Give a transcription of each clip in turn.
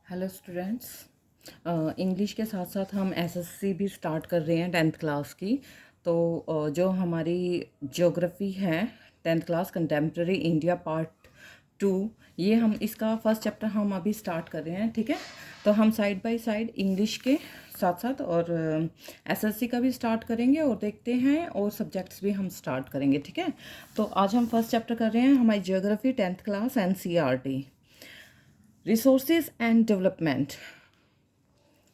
Hello students. English के साथ साथ हम एसएससी भी स्टार्ट कर रहे हैं 10th क्लास की। तो जो हमारी ज्योग्राफी है 10th class contemporary India part 2, ये हम इसका फर्स्ट चैप्टर हम अभी स्टार्ट कर रहे हैं। ठीक है, तो हम साइड बाय साइड इंग्लिश के साथ साथ और एसएससी का भी स्टार्ट करेंगे और देखते हैं और सब्जेक्ट्स भी हम स्टार्ट करेंगे। ठीक है, तो आज हम फर्स्ट चैप्टर कर रहे हैं हमारी geography 10th class NCERT, resources and development.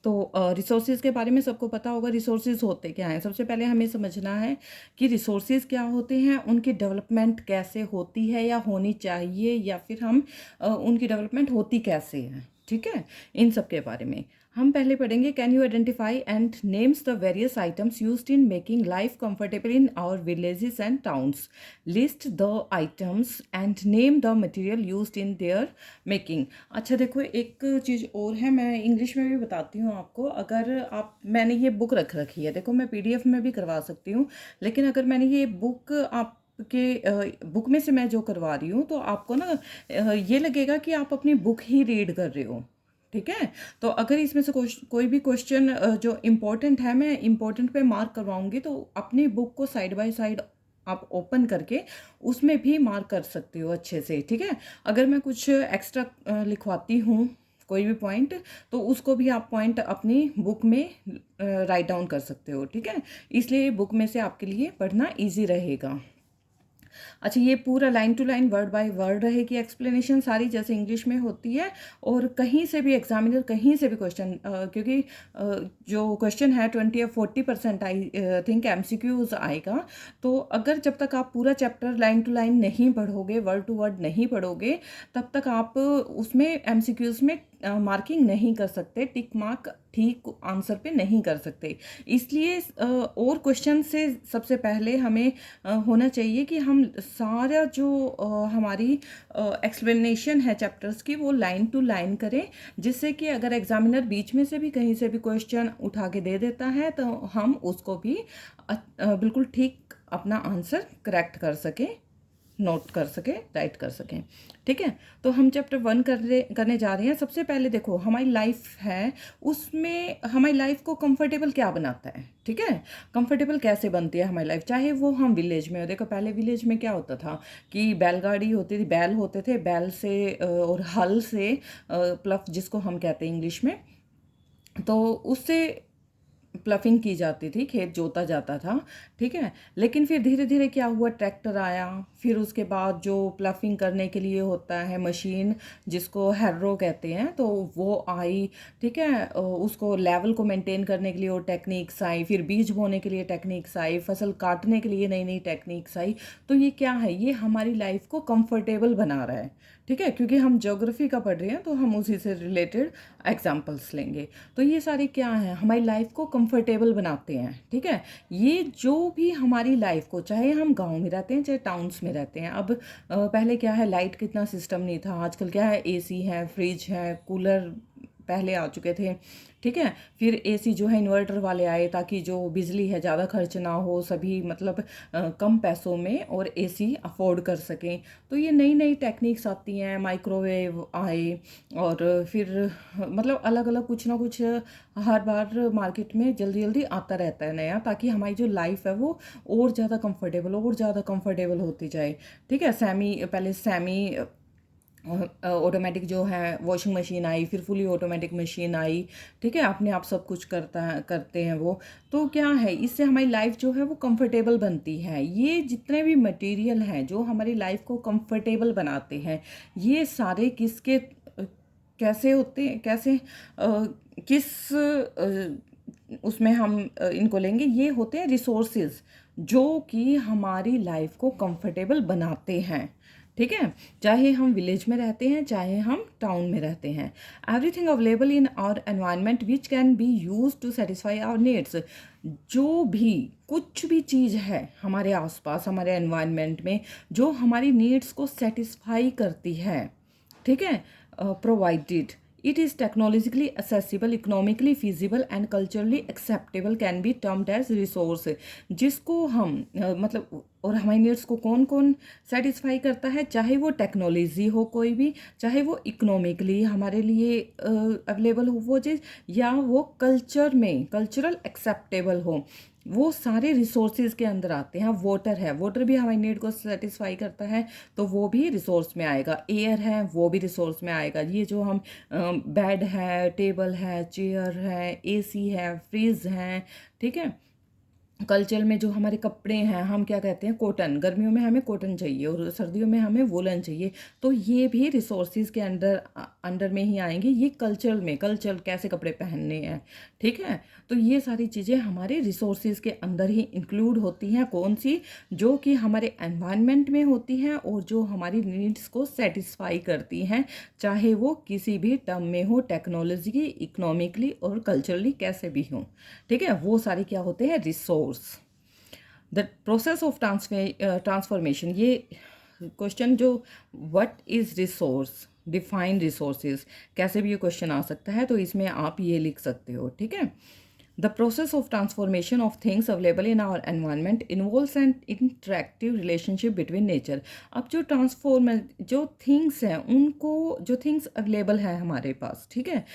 तो रिसोर्सेज के बारे में सबको पता होगा। रिसोर्सेज होते क्या हैं, सबसे पहले हमें समझना है कि रिसोर्सेज क्या होते हैं, उनकी डेवलपमेंट कैसे होती है या होनी चाहिए, या फिर हम उनकी डेवलपमेंट होती कैसे है। ठीक है, इन सब के बारे में हम पहले पढ़ेंगे। Can you identify and names the various items used in making life comfortable in our villages and towns. List the items and name the material used in their making. अच्छा देखो, एक चीज़ और है, मैं इंग्लिश में भी बताती हूँ आपको। अगर आप, मैंने ये बुक रख रखी है, देखो मैं पीडीएफ में भी करवा सकती हूँ, लेकिन अगर मैंने ये बुक आप के बुक में से मैं जो करवा रही हूँ, तो आपको ना ये लगेगा कि आप अपनी बुक ही रीड कर रहे हो। ठीक है, तो अगर इसमें से कोई भी क्वेश्चन जो इम्पोर्टेंट है, मैं इम्पोर्टेंट पे मार्क करवाऊंगी, तो अपनी बुक को साइड बाय साइड आप ओपन करके उसमें भी मार्क कर सकते हो अच्छे से। ठीक है, अगर मैं कुछ एक्स्ट्रा लिखवाती हूँ कोई भी पॉइंट, तो उसको भी आप पॉइंट अपनी बुक में राइट डाउन कर सकते हो। ठीक है, इसलिए बुक में से आपके लिए पढ़ना इजी रहेगा। अच्छा, ये पूरा line to line word by word रहेगी एक्सप्लेनेशन सारी, जैसे इंग्लिश में होती है। और कहीं से भी एग्जामिनर कहीं से भी क्वेश्चन, क्योंकि जो क्वेश्चन है 20 या 40% आई थिंक एमसीक्यूज आएगा। तो अगर जब तक आप पूरा चैप्टर लाइन टू लाइन नहीं पढ़ोगे, वर्ड टू वर्ड नहीं पढ़ोगे, तब तक आप उसमें एमसीक्यूज में मार्किंग नहीं कर सकते, टिक मार्क ठीक आंसर पे नहीं कर सकते। इसलिए और क्वेश्चन से सबसे पहले हमें होना चाहिए कि हम सारा जो हमारी एक्सप्लेनेशन है चैप्टर्स की, वो लाइन टू लाइन करें, जिससे कि अगर एग्जामिनर बीच में से भी कहीं से भी क्वेश्चन उठा के दे देता है, तो हम उसको भी बिल्कुल ठीक अपना आंसर करेक्ट कर सकें, नोट कर सके, राइट कर सकें। ठीक है, तो हम चैप्टर 1 करने जा रहे हैं। सबसे पहले देखो, हमारी लाइफ है, उसमें हमारी लाइफ को कंफर्टेबल क्या बनाता है। ठीक है, कंफर्टेबल कैसे बनती है हमारी लाइफ, चाहे वो हम विलेज में हो। देखो पहले विलेज में क्या होता था कि बैलगाड़ी होती थी, बैल होते थे, बैल से और हल से, प्लफ जिसको हम कहते हैं इंग्लिश में, तो उससे प्लफिंग की जाती थी, खेत जोता जाता था। ठीक है, लेकिन फिर धीरे धीरे क्या हुआ, ट्रैक्टर आया, फिर उसके बाद जो प्लफिंग करने के लिए होता है मशीन, जिसको हैरो कहते हैं, तो वो आई। ठीक है, उसको लेवल को मेंटेन करने के लिए वो टेक्निक्स आई, फिर बीज बोने के लिए टेक्निक्स आई, फसल काटने के लिए नई नई टेक्निक्स आई। तो ये क्या है, ये हमारी लाइफ को कंफर्टेबल बना रहा है। ठीक है, क्योंकि हम ज्योग्राफी का पढ़ रहे हैं, तो हम उसी से रिलेटेड एग्जाम्पल्स लेंगे। तो ये सारे क्या हैं, हमारी लाइफ को कंफर्टेबल बनाते हैं। ठीक है, ये जो भी हमारी लाइफ को, चाहे हम गांव में रहते हैं चाहे टाउन्स में रहते हैं। अब पहले क्या है, लाइट का इतना सिस्टम नहीं था, आजकल क्या है, एसी है, फ्रिज है, कूलर पहले आ चुके थे। ठीक है, फिर एसी जो है इन्वर्टर वाले आए, ताकि जो बिजली है ज़्यादा खर्च ना हो, सभी मतलब कम पैसों में और एसी अफोर्ड कर सकें। तो ये नई नई टेक्निक्स आती हैं, माइक्रोवेव आए, और फिर मतलब अलग अलग कुछ ना कुछ हर बार मार्केट में जल्दी जल्दी आता रहता है नया, ताकि हमारी जो लाइफ है वो और ज़्यादा कंफर्टेबल होती जाए। ठीक है, पहले सेमी ऑटोमेटिक जो है वॉशिंग मशीन आई, फिर फुली ऑटोमेटिक मशीन आई। ठीक है, अपने आप सब कुछ करते हैं वो। तो क्या है, इससे हमारी लाइफ जो है वो कंफर्टेबल बनती है। ये जितने भी मटेरियल हैं जो हमारी लाइफ को कंफर्टेबल बनाते हैं, ये सारे किसके कैसे होते हैं, कैसे किस उसमें हम इनको लेंगे, ये होते हैं रिसोर्सेज जो कि हमारी लाइफ को कंफर्टेबल बनाते हैं। ठीक है, चाहे हम विलेज में रहते हैं चाहे हम टाउन में रहते हैं। Everything available in our environment which can be use to satisfy our needs. जो भी कुछ भी चीज़ है हमारे आसपास, हमारे एनवायरनमेंट में, जो हमारी नीड्स को सेटिस्फाई करती है, ठीक है, provided it is technologically accessible, economically feasible and culturally acceptable, can be termed as resource. जिसको हम मतलब और हमारी नीड्स को कौन कौन सेटिस्फाई करता है, चाहे वो टेक्नोलॉजी हो कोई भी, चाहे वो इकोनॉमिकली हमारे लिए अवेलेबल हो वो चीज़, या वो कल्चर में कल्चरल एक्सेप्टेबल हो, वो सारे रिसोर्सेज के अंदर आते हैं। वाटर है, वाटर भी हमारी नीड को सेटिस्फाई करता है, तो वो भी रिसोर्स में आएगा। एयर है, वो भी रिसोर्स में आएगा। ये जो हम बेड है, टेबल है, चेयर है, एसी है, फ्रिज है, ठीक है। कल्चर में जो हमारे कपड़े हैं, हम क्या कहते हैं, कॉटन, गर्मियों में हमें कॉटन चाहिए और सर्दियों में हमें वूलन चाहिए, तो ये भी रिसोर्सेज के अंडर अंडर में ही आएंगे। ये कल्चर में, कल्चर कैसे कपड़े पहनने हैं, ठीक है। तो ये सारी चीज़ें हमारे रिसोर्सेज के अंदर ही इंक्लूड होती हैं। कौन सी? जो कि हमारे एनवायरनमेंट में होती हैं और जो हमारी नीड्स को सेटिस्फाई करती हैं, चाहे वो किसी भी टर्म में हो, टेक्नोलॉजी, इकोनॉमिकली और कल्चरली कैसे भी हो, ठीक है। वो सारे क्या होते हैं? Resource. The process of transformation, ये क्वेश्चन जो what is resource, define resources, कैसे भी ये क्वेश्चन आ सकता है, तो इसमें आप ये लिख सकते हो, ठीक है। The process of transformation of things available in our environment involves an interactive relationship between nature. अब जो थिंग्स हैं, उनको, जो थिंग्स अवेलेबल हैं हमारे पास, ठीक है,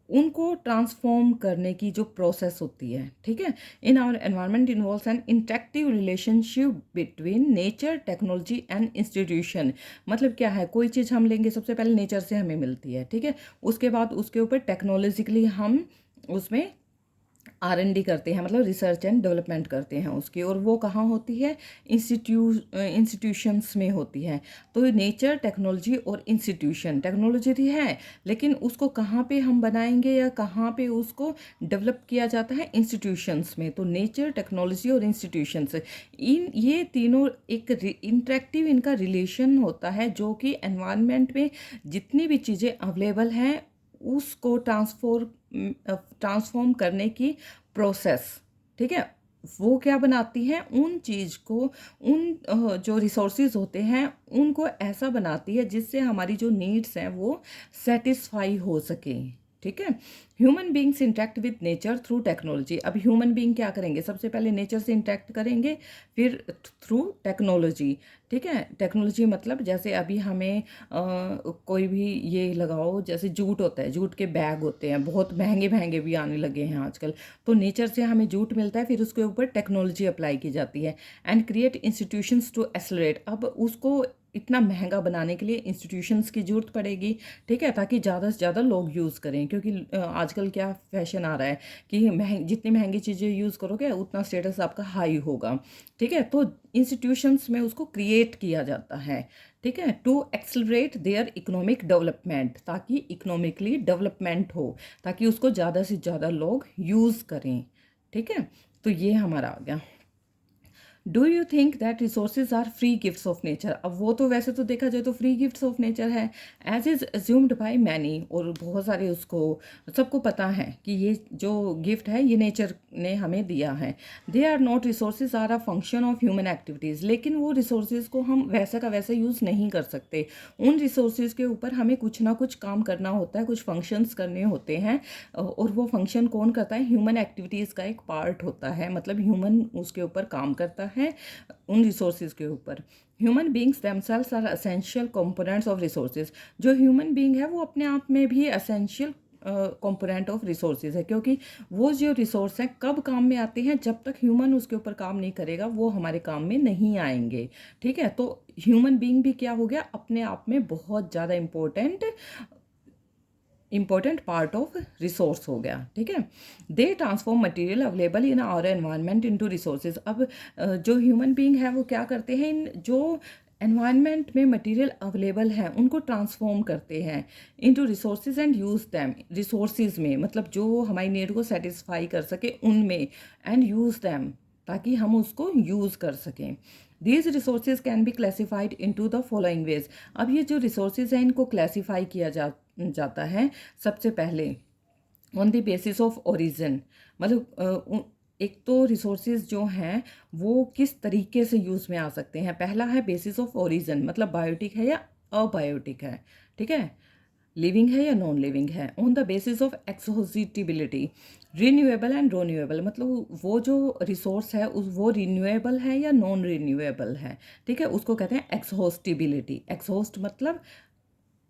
उनको ट्रांसफॉर्म करने की जो प्रोसेस होती है, ठीक है, in our environment involves an interactive relationship between nature, technology and institution. मतलब क्या है? कोई चीज़ हम लेंगे, सबसे पहले नेचर से हमें मिलती है, ठीक है, उसके बाद उसके ऊपर टेक्नोलॉजिकली हम उसमें R&D करते हैं, मतलब रिसर्च एंड डेवलपमेंट करते हैं उसकी, और वो कहाँ होती है? इंस्टीट्यूशंस में होती है। तो नेचर, टेक्नोलॉजी और इंस्टीट्यूशन, टेक्नोलॉजी भी है लेकिन उसको कहाँ पे हम बनाएंगे या कहाँ पे उसको डेवलप किया जाता है? इंस्टीट्यूशंस में। तो नेचर, टेक्नोलॉजी और इंस्टीट्यूशंस, ये तीनों एक इंटरेक्टिव इनका रिलेशन होता है, जो कि एनवायरनमेंट में जितनी भी चीज़ें अवेलेबल हैं उसको ट्रांसफॉर्म करने की प्रोसेस, ठीक है, वो क्या बनाती हैं? उन चीज़ को, जो रिसोर्सेज होते हैं उनको ऐसा बनाती है जिससे हमारी जो नीड्स हैं वो सेटिस्फाई हो सके, ठीक है। Human beings interact with nature through technology. अब ह्यूमन बींग क्या करेंगे? सबसे पहले नेचर से इंटरेक्ट करेंगे, फिर थ्रू टेक्नोलॉजी, ठीक है। टेक्नोलॉजी मतलब जैसे अभी हमें कोई भी ये लगाओ, जैसे जूट होता है, जूट के बैग होते हैं, बहुत महंगे महंगे भी आने लगे हैं आजकल। तो नेचर से हमें जूट मिलता है, फिर उसके ऊपर टेक्नोलॉजी अप्लाई की जाती है, and create institutions to accelerate. अब उसको इतना महंगा बनाने के लिए इंस्टीट्यूशंस की ज़रूरत पड़ेगी, ठीक है, ताकि ज़्यादा से ज़्यादा लोग यूज़ करें, क्योंकि आजकल क्या फैशन आ रहा है कि जितनी महंगी चीज़ें यूज़ करोगे उतना स्टेटस आपका हाई होगा, ठीक है। तो इंस्टीट्यूशंस में उसको क्रिएट किया जाता है, ठीक है, to accelerate their economic development, ताकि इकोनॉमिकली डेवलपमेंट हो, ताकि उसको ज़्यादा से ज़्यादा लोग यूज़ करें, ठीक है। तो ये हमारा आ गया। Do you think that resources are free gifts of nature? अब वो तो वैसे तो देखा जाए तो फ्री गिफ्ट्स ऑफ नेचर है, as is assumed by many, और बहुत सारे उसको सबको पता है कि ये जो गिफ्ट है ये नेचर ने हमें दिया है। They are not resources, are a function of human activities. लेकिन वो रिसोर्सेज को हम वैसा का वैसा यूज़ नहीं कर सकते। उन रिसोर्सेज के ऊपर हमें कुछ ना कुछ काम करना होता है, कुछ फंक्शंस करने होते हैं, और वो फंक्शन कौन करता है? ह्यूमन एक्टिविटीज़ का एक पार्ट होता है, मतलब ह्यूमन उसके ऊपर काम करता है उन रिसोर्सेज के ऊपर। Human beings themselves are essential components of resources. जो ह्यूमन बींग है वो अपने आप में भी असेंशियल कंपोनेंट ऑफ रिसोर्सेज है, क्योंकि वो जो रिसोर्स हैं कब काम में आते हैं? जब तक ह्यूमन उसके ऊपर काम नहीं करेगा वो हमारे काम में नहीं आएंगे, ठीक है। तो ह्यूमन बींग भी क्या हो गया? अपने आप में बहुत ज़्यादा इंपॉर्टेंट पार्ट ऑफ रिसोर्स हो गया, ठीक है। They transform material available in our environment into resources. अब जो ह्यूमन बींग है वो क्या करते हैं? इन जो एनवायरनमेंट में मटेरियल अवेलेबल है उनको ट्रांसफॉर्म करते हैं into resources and use them. Resources में मतलब जो हमारी नीड को सेटिस्फाई कर सके उनमें, एंड यूज़ दैम, ताकि हम उसको यूज़ कर सकें। These resources can be classified into the following veg. अब ये जो रिसोर्सेज हैं इनको क्लासीफाई किया जाता है सबसे पहले on the basis of origin. मतलब एक तो रिसोर्सेज जो हैं वो किस तरीके से यूज़ में आ सकते हैं। पहला है बेसिस ऑफ ओरिजिन, मतलब बायोटिक है या अबायोटिक है, ठीक है, लिविंग है या नॉन लिविंग है, on the basis of exhaustibility, renewable and non renewable, मतलब वो जो रिसोर्स है उस वो रिन्यूएबल है या नॉन रिन्यूएबल है, ठीक है, उसको कहते हैं एक्सहॉस्टिबिलिटी। एक्सहॉस्ट मतलब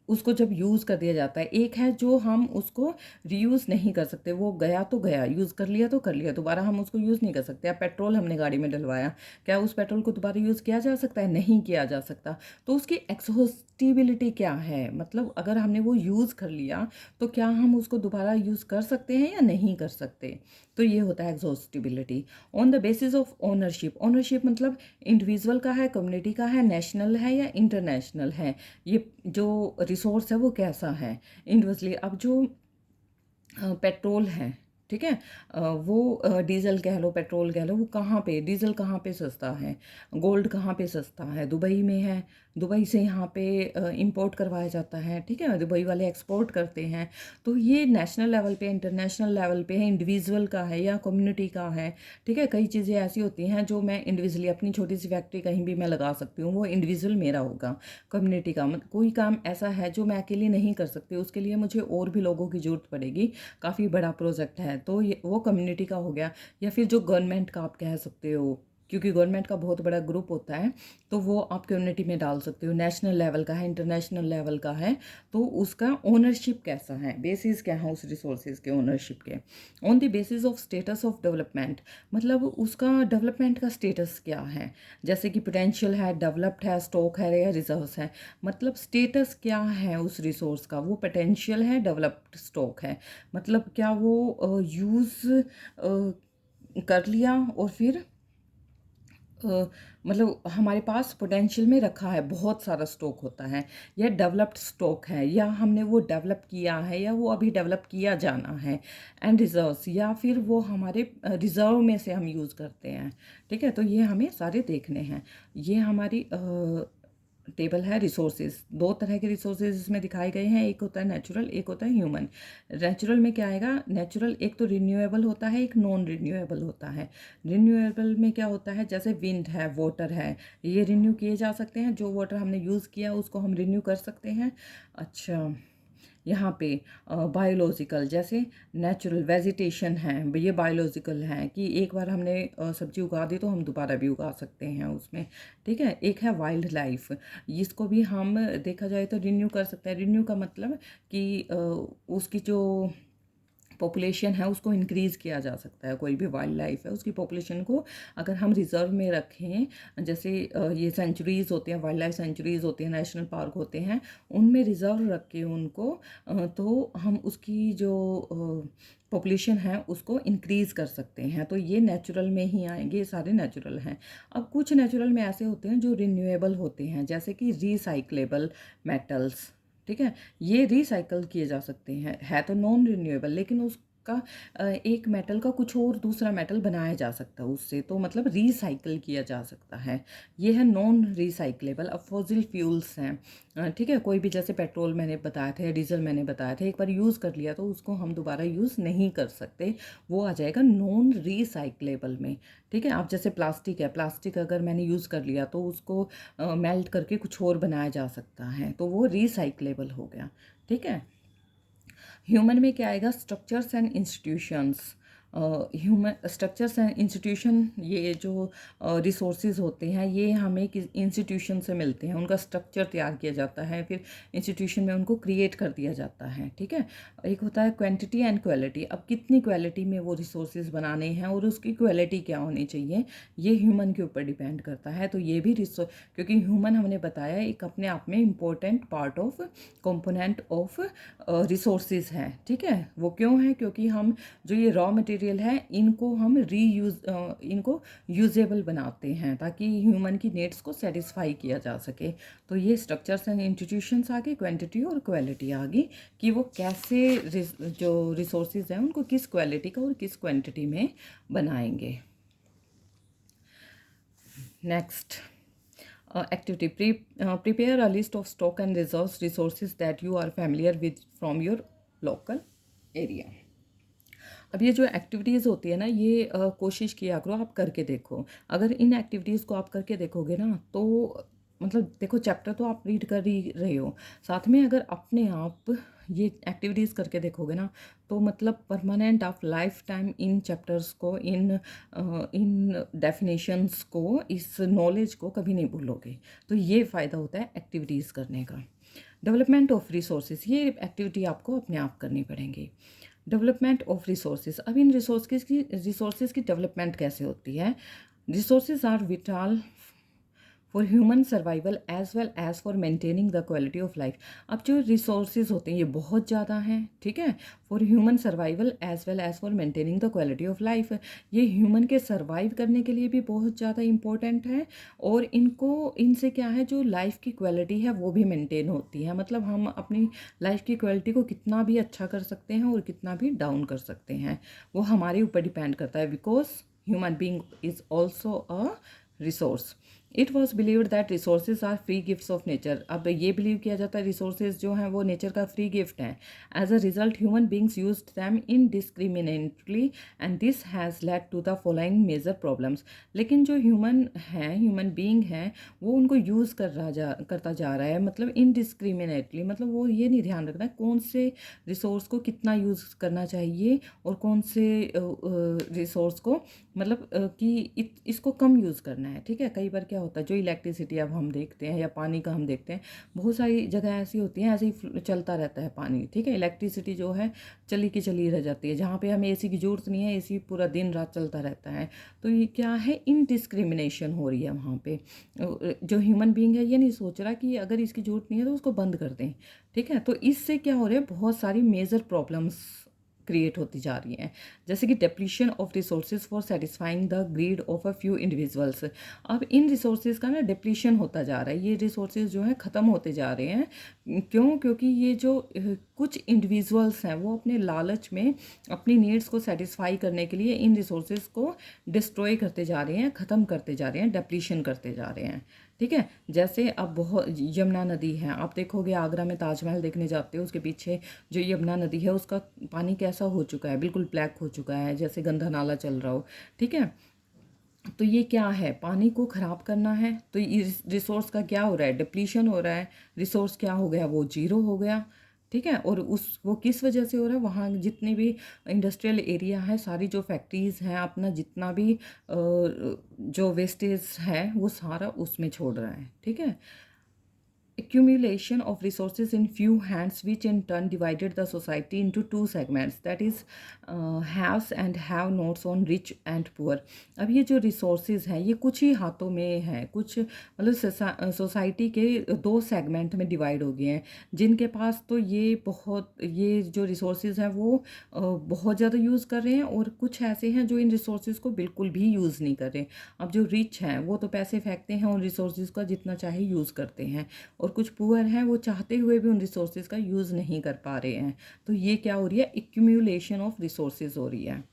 उसको जब यूज़ कर दिया जाता है। एक है जो हम उसको रीयूज़ नहीं कर सकते, वो गया तो गया, यूज़ कर लिया तो कर लिया, दोबारा हम उसको यूज़ नहीं कर सकते। अब पेट्रोल हमने गाड़ी में डलवाया, क्या उस पेट्रोल को दोबारा यूज़ किया जा सकता है? नहीं किया जा सकता। तो उसकी एक्सहॉस्टिबिलिटी क्या है, मतलब अगर हमने वो यूज़ कर लिया तो क्या हम उसको दोबारा यूज़ कर सकते हैं या नहीं कर सकते। तो ये होता है exhaustibility. On the basis of ownership, ownership मतलब इंडिविजुअल का है, कम्युनिटी का है, नेशनल है या इंटरनेशनल है, ये जो रिसोर्स है वो कैसा है इंडिविजुअली। अब जो पेट्रोल है, ठीक है, वो डीजल कह लो, पेट्रोल कह लो, वो कहाँ पे, डीजल कहाँ पे सस्ता है, गोल्ड कहाँ पे सस्ता है, दुबई में है, दुबई से यहाँ पे इंपोर्ट करवाया जाता है, ठीक है, दुबई वाले एक्सपोर्ट करते हैं। तो ये नेशनल लेवल पे, इंटरनेशनल लेवल पे है, इंडिविजुअल का है या कम्युनिटी का है, ठीक है। कई चीज़ें ऐसी होती हैं जो मैं इंडिविजुअली, अपनी छोटी सी फैक्ट्री कहीं भी मैं लगा सकती हूँ, वो इंडिविजुअल मेरा होगा। कम्युनिटी का मतलब कोई काम ऐसा है जो मैं अकेले नहीं कर सकती, उसके लिए मुझे और भी लोगों की ज़रूरत पड़ेगी, काफ़ी बड़ा प्रोजेक्ट है, तो ये वो कम्युनिटी का हो गया। या फिर जो गवर्नमेंट का आप कह सकते हो, क्योंकि गवर्नमेंट का बहुत बड़ा ग्रुप होता है, तो वो आप कम्युनिटी में डाल सकते हो। नेशनल लेवल का है, इंटरनेशनल लेवल का है, तो उसका ओनरशिप कैसा है, बेसिस क्या है उस रिसोर्सेज के ओनरशिप के। On the basis of status of development, मतलब उसका डेवलपमेंट का स्टेटस क्या है, जैसे कि पोटेंशियल है, डेवलप्ड है, स्टॉक है या रिजर्व्स है, मतलब स्टेटस क्या है उस रिसोर्स का, वो पोटेंशियल है, डेवलप्ड, स्टॉक है, मतलब क्या वो यूज़ कर लिया और फिर मतलब हमारे पास पोटेंशियल में रखा है, बहुत सारा स्टॉक होता है, या डेवलप्ड स्टॉक है, या हमने वो डेवलप किया है या वो अभी डेवलप किया जाना है। एंड रिजर्व्स, या फिर वो हमारे रिजर्व में से हम यूज़ करते हैं, ठीक है। तो ये हमें सारे देखने हैं। ये हमारी टेबल है रिसोर्सेज। दो तरह के रिसोर्सेज इसमें दिखाए गए हैं, एक होता है नेचुरल, एक होता है ह्यूमन। नेचुरल में क्या आएगा, नेचुरल एक तो रिन्यूएबल होता है, एक नॉन रिन्यूएबल होता है। रिन्यूएबल में क्या होता है, जैसे विंड है, वाटर है, ये रिन्यू किए जा सकते हैं, जो वाटर हमने यूज़ किया उसको हम रिन्यू कर सकते हैं। अच्छा, यहाँ पे बायोलॉजिकल, जैसे नेचुरल वेजिटेशन है, ये बायोलॉजिकल है कि एक बार हमने सब्जी उगा दी तो हम दोबारा भी उगा सकते हैं उसमें, ठीक है। एक है वाइल्ड लाइफ, इसको भी हम देखा जाए तो रिन्यू कर सकते हैं। रिन्यू का मतलब कि उसकी जो पॉपुलेशन है उसको इंक्रीज़ किया जा सकता है। कोई भी वाइल्ड लाइफ है उसकी पॉपुलेशन को अगर हम रिजर्व में रखें, जैसे ये सेंचुरीज़ होती हैं, वाइल्ड लाइफ सेंचुरीज़ होती हैं, नेशनल पार्क होते हैं, उनमें रिजर्व रख के उनको तो हम उसकी जो पॉपुलेशन है उसको इंक्रीज़ कर सकते हैं। तो ये नेचुरल में ही आएंगे, ये सारे नेचुरल हैं। अब कुछ नेचुरल में ऐसे होते हैं जो रिन्यूएबल होते हैं, जैसे कि रिसाइक्लेबल मेटल्स, ठीक है, ये रिसाइकल किए जा सकते हैं, है तो नॉन रिन्यूएबल, लेकिन उसका एक मेटल का कुछ और दूसरा मेटल बनाया जा सकता है उससे, तो मतलब रिसाइकल किया जा सकता है। ये है नॉन रिसाइकलेबल। अब फॉसिल फ्यूल्स हैं, ठीक है, कोई भी, जैसे पेट्रोल मैंने बताया था या डीजल मैंने बताया था, एक बार यूज़ कर लिया तो उसको हम दोबारा यूज़ नहीं कर सकते, वो आ जाएगा नॉन रिसाइकलेबल में, ठीक है। आप जैसे प्लास्टिक है, प्लास्टिक अगर मैंने यूज़ कर लिया तो उसको मेल्ट करके कुछ और बनाया जा सकता है, तो वो रिसाइकलेबल हो गया, ठीक है। ह्यूमन में क्या आएगा, structures and institutions. Human structures and institution, ये जो रिसोर्सेज होते हैं ये हमें किस इंस्टीट्यूशन से मिलते हैं, उनका स्ट्रक्चर तैयार किया जाता है, फिर इंस्टीट्यूशन में उनको क्रिएट कर दिया जाता है, ठीक है। एक होता है क्वांटिटी एंड क्वालिटी, अब कितनी क्वालिटी में वो रिसोर्सेज बनाने हैं और उसकी क्वालिटी क्या होनी चाहिए, ये ह्यूमन के ऊपर डिपेंड करता है। तो ये भी क्योंकि ह्यूमन हमने बताया एक अपने आप में important part of component of resources हैं, ठीक है। वो क्यों है, क्योंकि हम जो ये रॉ मटेरियल है इनको हम इनको यूजेबल बनाते हैं ताकि ह्यूमन की नीड्स को सेटिस्फाई किया जा सके। तो ये स्ट्रक्चर्स एंड इंस्टीट्यूशंस आ गए, क्वांटिटी और क्वालिटी आ गई कि वो कैसे जो रिसोर्सेज हैं उनको किस क्वालिटी का और किस क्वांटिटी में बनाएंगे। Next activity, prepare a list of stock and resources that you are familiar with from your local area। अब ये जो एक्टिविटीज़ होती है ना, ये कोशिश किया करो आप करके देखो। अगर इन एक्टिविटीज़ को आप करके देखोगे ना तो मतलब देखो, चैप्टर तो आप रीड कर ही रहे हो, साथ में अगर अपने आप ये एक्टिविटीज़ करके देखोगे ना, तो मतलब परमानेंट आप लाइफ टाइम इन चैप्टर्स को, इन डेफिनेशंस को, इस नॉलेज को कभी नहीं भूलोगे। तो ये फ़ायदा होता है एक्टिविटीज़ करने का। डेवलपमेंट ऑफ रिसोर्सेज, ये एक्टिविटी आपको अपने आप करनी पड़ेंगी। डेवलपमेंट ऑफ रिसोर्सेज, अब इन रिसोर्सेज की डेवलपमेंट कैसे होती है? Resources are vital for human survival as well as for maintaining the quality of life. अब जो रिसोर्सेज होते हैं ये बहुत ज़्यादा हैं, ठीक है, for human survival as well as for maintaining the quality of life. ये ह्यूमन के सर्वाइव करने के लिए भी बहुत ज़्यादा इंपॉर्टेंट है, और इनसे क्या है, जो लाइफ की क्वालिटी है वो भी मेंटेन होती है। मतलब हम अपनी लाइफ की क्वालिटी को कितना भी अच्छा कर सकते हैं और कितना भी डाउन कर सकते हैं, वो हमारे ऊपर डिपेंड करता है, because human being is also a resource. It was believed that resources are free gifts of nature. अब ये बिलीव किया जाता है रिसोर्सेज जो हैं वो नेचर का फ्री गिफ्ट है। As a result human beings use them indiscriminately and this has led to the following major problems. लेकिन जो ह्यूमन बींग है, वो उनको यूज़ करता जा रहा है, मतलब इनडिस्क्रिमिनेटली, मतलब वो ये नहीं ध्यान रखना है कौन से रिसोर्स को कितना यूज़ करना चाहिए और कौन से रिसोर्स को मतलब कि इसको कम यूज़ करना है, ठीक है। कई बार क्या होता है, जो इलेक्ट्रिसिटी अब हम देखते हैं या पानी का हम देखते हैं, बहुत सारी जगह ऐसी होती हैं, ऐसे ही चलता रहता है पानी, ठीक है। इलेक्ट्रिसिटी जो है चली की चली रह जाती है, जहाँ पे हमें एसी की ज़रूरत नहीं है, एसी पूरा दिन रात चलता रहता है। तो ये क्या है, इनडिस्क्रिमिनेशन हो रही है वहाँ पे। जो ह्यूमन बींग है ये नहीं सोच रहा कि अगर इसकी ज़रूरत नहीं है तो उसको बंद कर दें, ठीक है। तो इससे क्या हो रहा है, बहुत सारी मेजर प्रॉब्लम्स क्रिएट होती जा रही हैं, जैसे कि depletion of resources for satisfying the greed of a few individuals. अब इन रिसोर्सेज का ना डिप्लीशन होता जा रहा है, ये रिसोर्सेज जो है ख़त्म होते जा रहे हैं। क्यों? क्योंकि ये जो कुछ इंडिविजुअल्स हैं वो अपने लालच में अपनी नीड्स को सेटिस्फाई करने के लिए इन रिसोर्सेज को डिस्ट्रॉय करते जा रहे हैं, ख़त्म करते जा रहे हैं, डेप्लीशन करते जा रहे हैं, ठीक है। जैसे अब बहुत यमुना नदी है, आप देखोगे आगरा में ताजमहल देखने जाते हो, उसके पीछे जो यमुना नदी है उसका पानी कैसा हो चुका है, बिल्कुल ब्लैक हो चुका है, जैसे गंदा नाला चल रहा हो, ठीक है। तो ये क्या है, पानी को ख़राब करना है, तो इस रिसोर्स का क्या हो रहा है, डिप्लीशन हो रहा है। रिसोर्स क्या हो गया, वो जीरो हो गया, ठीक है। और वो किस वजह से हो रहा है, वहाँ जितनी भी इंडस्ट्रियल एरिया है, सारी जो फैक्ट्रीज़ हैं, अपना जितना भी जो वेस्टेज है वो सारा उसमें छोड़ रहा है, ठीक है। Accumulation of resources in few hands, which in turn divided the society into two segments, that is haves and have nots on rich and poor। अब ये जो resources हैं ये कुछ ही हाथों में है, कुछ मतलब सोसाइटी के दो सेगमेंट में डिवाइड हो गए हैं, जिनके पास तो ये जो रिसोर्सेज हैं वो बहुत ज़्यादा यूज़ कर रहे हैं, और कुछ ऐसे हैं जो इन रिसोर्सेज को बिल्कुल भी यूज़ नहीं कर रहे। अब जो रिच हैं वो तो पैसे फेंकते हैं, उन रिसोर्सेज का जितना चाहे यूज़ करते हैं, और कुछ पुअर हैं वो चाहते हुए भी उन रिसोर्सेज का यूज़ नहीं कर पा रहे हैं। तो ये क्या हो रही है, एक्यूमुलेशन ऑफ रिसोर्सेज हो रही है।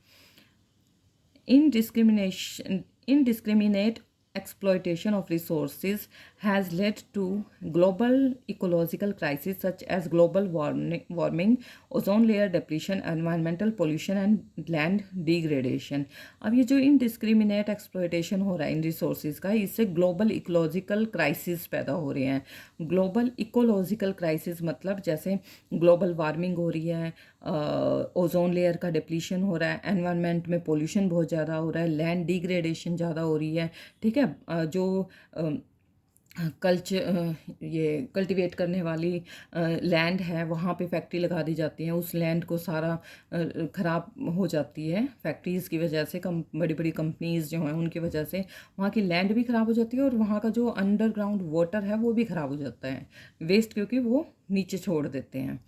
Indiscriminate exploitation of resources has led to global ecological crises such as global warming, ozone layer depletion, environmental pollution and land degradation। अब ये जो indiscriminate exploitation हो रहा है इन resources का, इससे global ecological crisis पैदा हो रहे हैं। ग्लोबल इकोलॉजिकल क्राइसिस मतलब जैसे ग्लोबल वार्मिंग हो रही है, ओजोन लेयर का डिप्लीशन हो रहा है, एनवायरनमेंट में पोल्यूशन बहुत ज़्यादा हो रहा है, लैंड डिग्रेडेशन ज़्यादा हो रही है, ठीक है। जो ये कल्टीवेट करने वाली लैंड है वहाँ पे फैक्ट्री लगा दी जाती है, उस लैंड को सारा ख़राब हो जाती है फैक्ट्रीज़ की वजह से, बड़ी बड़ी कंपनीज़ जो हैं उनकी वजह से वहाँ की लैंड भी ख़राब हो जाती है, और वहाँ का जो अंडरग्राउंड वाटर है वो भी ख़राब हो जाता है, वेस्ट, क्योंकि वो नीचे छोड़ देते हैं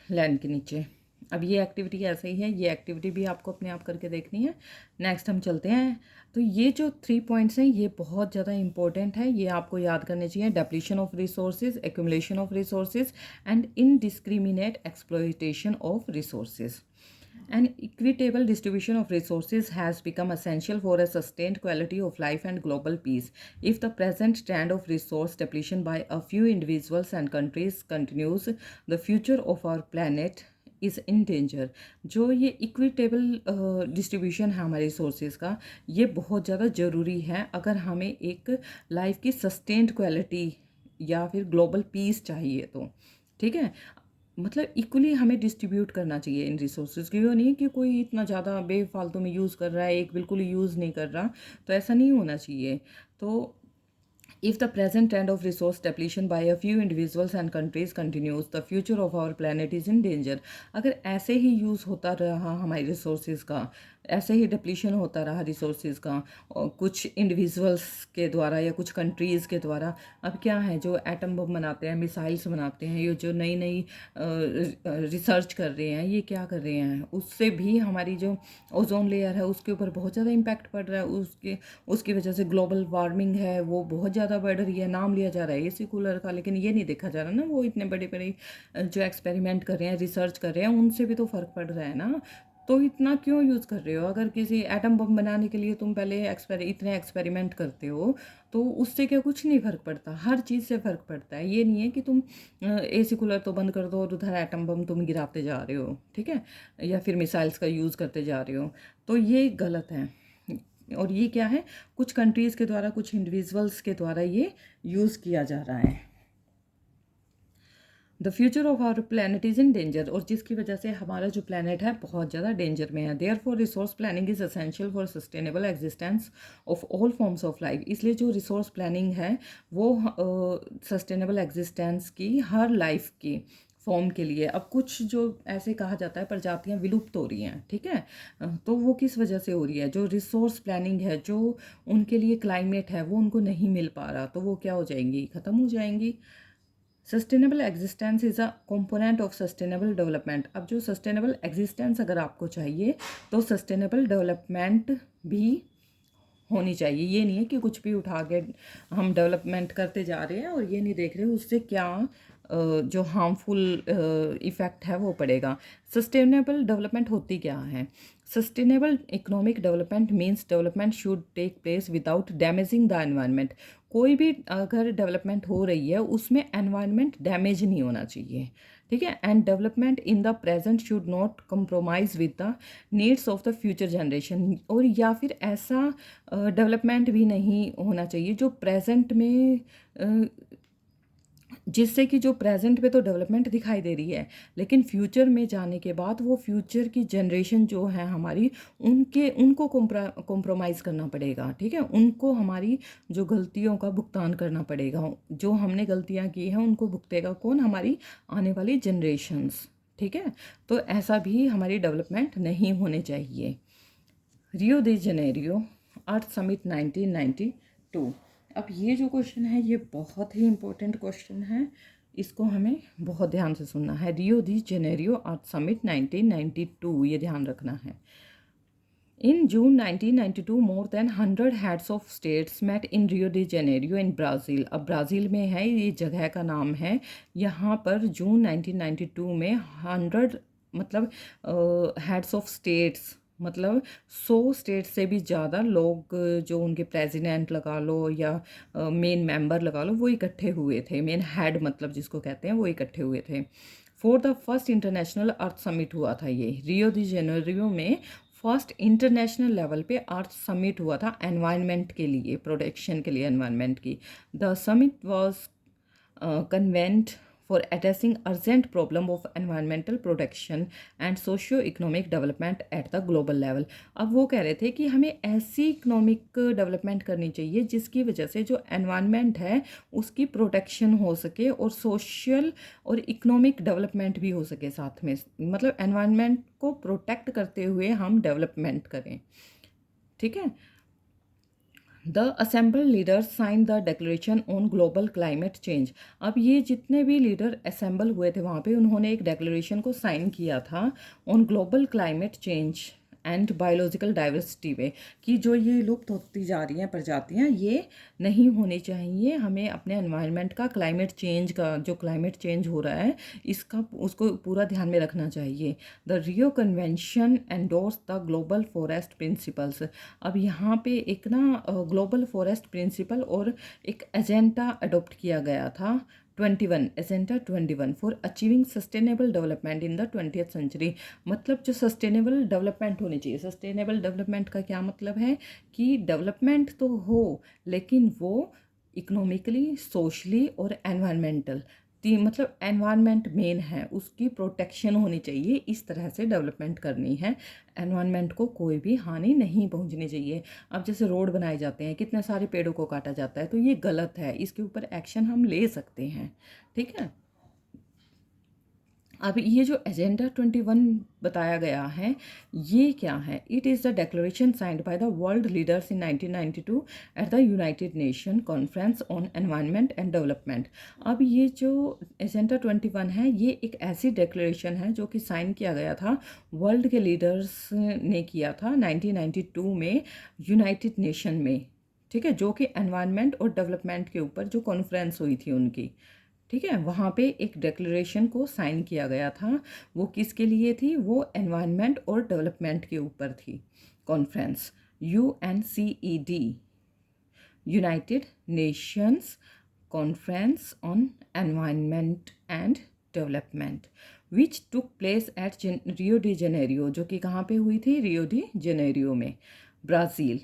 लैंड के नीचे। अब ये एक्टिविटी ऐसे ही है, ये एक्टिविटी भी आपको अपने आप करके देखनी है। नेक्स्ट हम चलते हैं। तो ये जो 3 पॉइंट्स हैं ये बहुत ज़्यादा इंपॉर्टेंट है, ये आपको याद करने चाहिए। Depletion of resources, accumulation of resources and indiscriminate exploitation of resources. An equitable distribution of resources has become essential for a sustained quality of life and global peace. If the present trend of resource depletion by a few individuals and countries continues, the future of our planet is in danger. जो ये equitable distribution है हमारे resources का, ये बहुत ज़्यादा ज़रूरी है अगर हमें एक लाइफ की सस्टेन्ड क्वालिटी या फिर ग्लोबल पीस चाहिए तो, ठीक है। मतलब इक्वली हमें डिस्ट्रीब्यूट करना चाहिए इन रिसोर्सेज की। वो नहीं कि कोई इतना ज़्यादा बेफालतू में यूज़ कर रहा है, एक बिल्कुल यूज़ नहीं कर रहा, तो ऐसा नहीं होना चाहिए। तो if the present trend of resource depletion by a few individuals and countries continues, the future of our planet is in danger। अगर ऐसे ही यूज़ होता रहा हमारे रिसोर्सेज का, ऐसे ही डिप्लीशन होता रहा रिसोर्सेज का और कुछ इंडिविजुअल्स के द्वारा या कुछ कंट्रीज़ के द्वारा, अब क्या है जो एटम बम बनाते हैं, मिसाइल्स बनाते हैं, ये जो नई नई रिसर्च कर रहे हैं, ये क्या कर रहे हैं, उससे भी हमारी जो ओजोन लेयर है उसके ऊपर बहुत ज़्यादा इम्पैक्ट पड़ रहा है। उसकी वजह से ग्लोबल वार्मिंग है वो बहुत ज़्यादा बढ़ रही है। नाम लिया जा रहा है एसी कूलर का, लेकिन ये नहीं देखा जा रहा ना वो इतने बड़े बड़े जो एक्सपेरिमेंट कर रहे हैं, रिसर्च कर रहे हैं, उनसे भी तो फ़र्क पड़ रहा है ना। तो इतना क्यों यूज़ कर रहे हो? अगर किसी एटम बम बनाने के लिए तुम पहले इतने एक्सपेरिमेंट करते हो, तो उससे क्या कुछ नहीं फ़र्क पड़ता? हर चीज़ से फ़र्क पड़ता है। ये नहीं है कि तुम एसी कूलर तो बंद कर दो और उधर एटम बम तुम गिराते जा रहे हो, ठीक है, या फिर मिसाइल्स का यूज़ करते जा रहे हो, तो ये गलत है। और ये क्या है, कुछ कंट्रीज़ के द्वारा, कुछ इंडिविजुअल्स के द्वारा ये यूज़ किया जा रहा है। The future of our planet is in danger, और जिसकी वजह से हमारा जो प्लानट है बहुत ज़्यादा डेंजर में है। Therefore resource planning is essential for sustainable existence of all forms of life. इसलिए जो रिसोर्स प्लानिंग है वो सस्टेनेबल एग्जिस्टेंस की हर लाइफ की फॉर्म के लिए। अब कुछ जो ऐसे कहा जाता है प्रजातियां विलुप्त हो रही हैं, ठीक है, तो वो किस वजह से हो रही है? जो रिसोर्स प्लानिंग है, जो उनके लिए क्लाइमेट है वो उनको नहीं मिल पा रहा, तो वो क्या हो जाएंगी? ख़त्म हो जाएंगी। Sustainable existence is a component of sustainable development. अब जो सस्टेनेबल एग्जिस्टेंस अगर आपको चाहिए तो सस्टेनेबल डेवलपमेंट भी होनी चाहिए। ये नहीं है कि कुछ भी उठा के हम डेवलपमेंट करते जा रहे हैं और ये नहीं देख रहे उससे क्या जो हार्मफुल इफ़ेक्ट है वो पड़ेगा। सस्टेनेबल डेवलपमेंट होती क्या है? Sustainable economic development means development should take place without damaging the environment. कोई भी अगर डेवलपमेंट हो रही है उसमें एनवायरनमेंट डैमेज नहीं होना चाहिए, ठीक है। And development in the present should not compromise with the needs of the future generation. और या फिर ऐसा डेवलपमेंट भी नहीं होना चाहिए जो प्रेजेंट में जिससे कि जो प्रेजेंट पे तो डेवलपमेंट दिखाई दे रही है, लेकिन फ्यूचर में जाने के बाद वो फ्यूचर की जनरेशन जो है हमारी, उनको कॉम्प्रोमाइज़ करना पड़ेगा, ठीक है। उनको हमारी जो गलतियों का भुगतान करना पड़ेगा। जो हमने गलतियां की हैं उनको भुगतेगा कौन? हमारी आने वाली जनरेशन्स, ठीक है। तो ऐसा भी हमारी डेवलपमेंट नहीं होने चाहिए। रियो दी जेनेरियो अर्थ समिट 1992। अब ये जो क्वेश्चन है ये बहुत ही इम्पोर्टेंट क्वेश्चन है, इसको हमें बहुत ध्यान से सुनना है। रियो दी जेनेरियो अर्थ समिट 1992, ये ध्यान रखना है। In June 1992, more than 100 heads of states met in Rio de Janeiro in Brazil। अब ब्राज़ील में है, ये जगह का नाम है। यहाँ पर जून 1992 में 100 मतलब हेड्स ऑफ स्टेट्स, मतलब 100 स्टेट से भी ज़्यादा लोग, जो उनके प्रेसिडेंट लगा लो या मेन मेंबर लगा लो, वो इकट्ठे हुए थे। मेन हेड मतलब जिसको कहते हैं, वो इकट्ठे हुए थे। For the first international earth summit हुआ था ये रियो दी जेनेरियो में। फर्स्ट इंटरनेशनल लेवल पे अर्थ समिट हुआ था एनवायरनमेंट के लिए, प्रोटेक्शन के लिए एनवायरनमेंट की। The summit was convent for addressing urgent problem of environmental protection and socio economic development at the global level. अब वो कह रहे थे कि हमें ऐसी इकोनॉमिक डेवलपमेंट करनी चाहिए जिसकी वजह से जो एनवायरनमेंट है उसकी प्रोटेक्शन हो सके और सोशल और इकोनॉमिक डेवलपमेंट भी हो सके साथ में। मतलब एनवायरनमेंट को प्रोटेक्ट करते हुए हम डेवलपमेंट करें, ठीक है। The assemble leaders sign the declaration on global climate change. अब ये जितने भी लीडर असेंबल हुए थे वहाँ पे, उन्होंने एक डिक्लेरेशन को साइन किया था on global climate change and biological diversity में, कि जो ये लुप्त होती जा रही हैं प्रजातियाँ, ये नहीं होनी चाहिए। हमें अपने एनवायरनमेंट का, क्लाइमेट चेंज का, जो क्लाइमेट चेंज हो रहा है इसका, उसको पूरा ध्यान में रखना चाहिए। The Rio convention endorse the global forest principles. अब यहाँ पे एक ना ग्लोबल फॉरेस्ट प्रिंसिपल और एक एजेंडा अडॉप्ट किया गया था, 21 agenda 21 for achieving sustainable development in the 20th century. मतलब जो सस्टेनेबल डेवलपमेंट होनी चाहिए। सस्टेनेबल डेवलपमेंट का क्या मतलब है? कि डेवलपमेंट तो हो लेकिन वो इकोनॉमिकली, सोशली और एनवायरमेंटल मतलब एनवायरनमेंट मेन है, उसकी प्रोटेक्शन होनी चाहिए, इस तरह से डेवलपमेंट करनी है। एनवायरनमेंट को कोई भी हानि नहीं पहुंचनी चाहिए। अब जैसे रोड बनाए जाते हैं, कितने सारे पेड़ों को काटा जाता है, तो ये गलत है, इसके ऊपर एक्शन हम ले सकते हैं। ठीक है। अब ये जो एजेंडा 21 बताया गया है, ये क्या है? It is the declaration signed by the world leaders in 1992 at the United nation conference on environment and development. अब ये जो एजेंडा 21 है, ये एक ऐसी डिक्लेरेशन है जो कि साइन किया गया था, वर्ल्ड के लीडर्स ने किया था 1992 में यूनाइटेड नेशन में। ठीक है, जो कि एनवायरनमेंट और डेवलपमेंट के ऊपर जो कॉन्फ्रेंस हुई थी उनकी। ठीक है, वहाँ पे एक डिक्लेरेशन को साइन किया गया था। वो किसके लिए थी? वो एनवायरनमेंट और डेवलपमेंट के ऊपर थी conference, UNCED, United Nations conference on environment and development, which took place at Rio de Janeiro, जो कि कहाँ पे हुई थी? रियो डी जेनेरियो में, Brazil.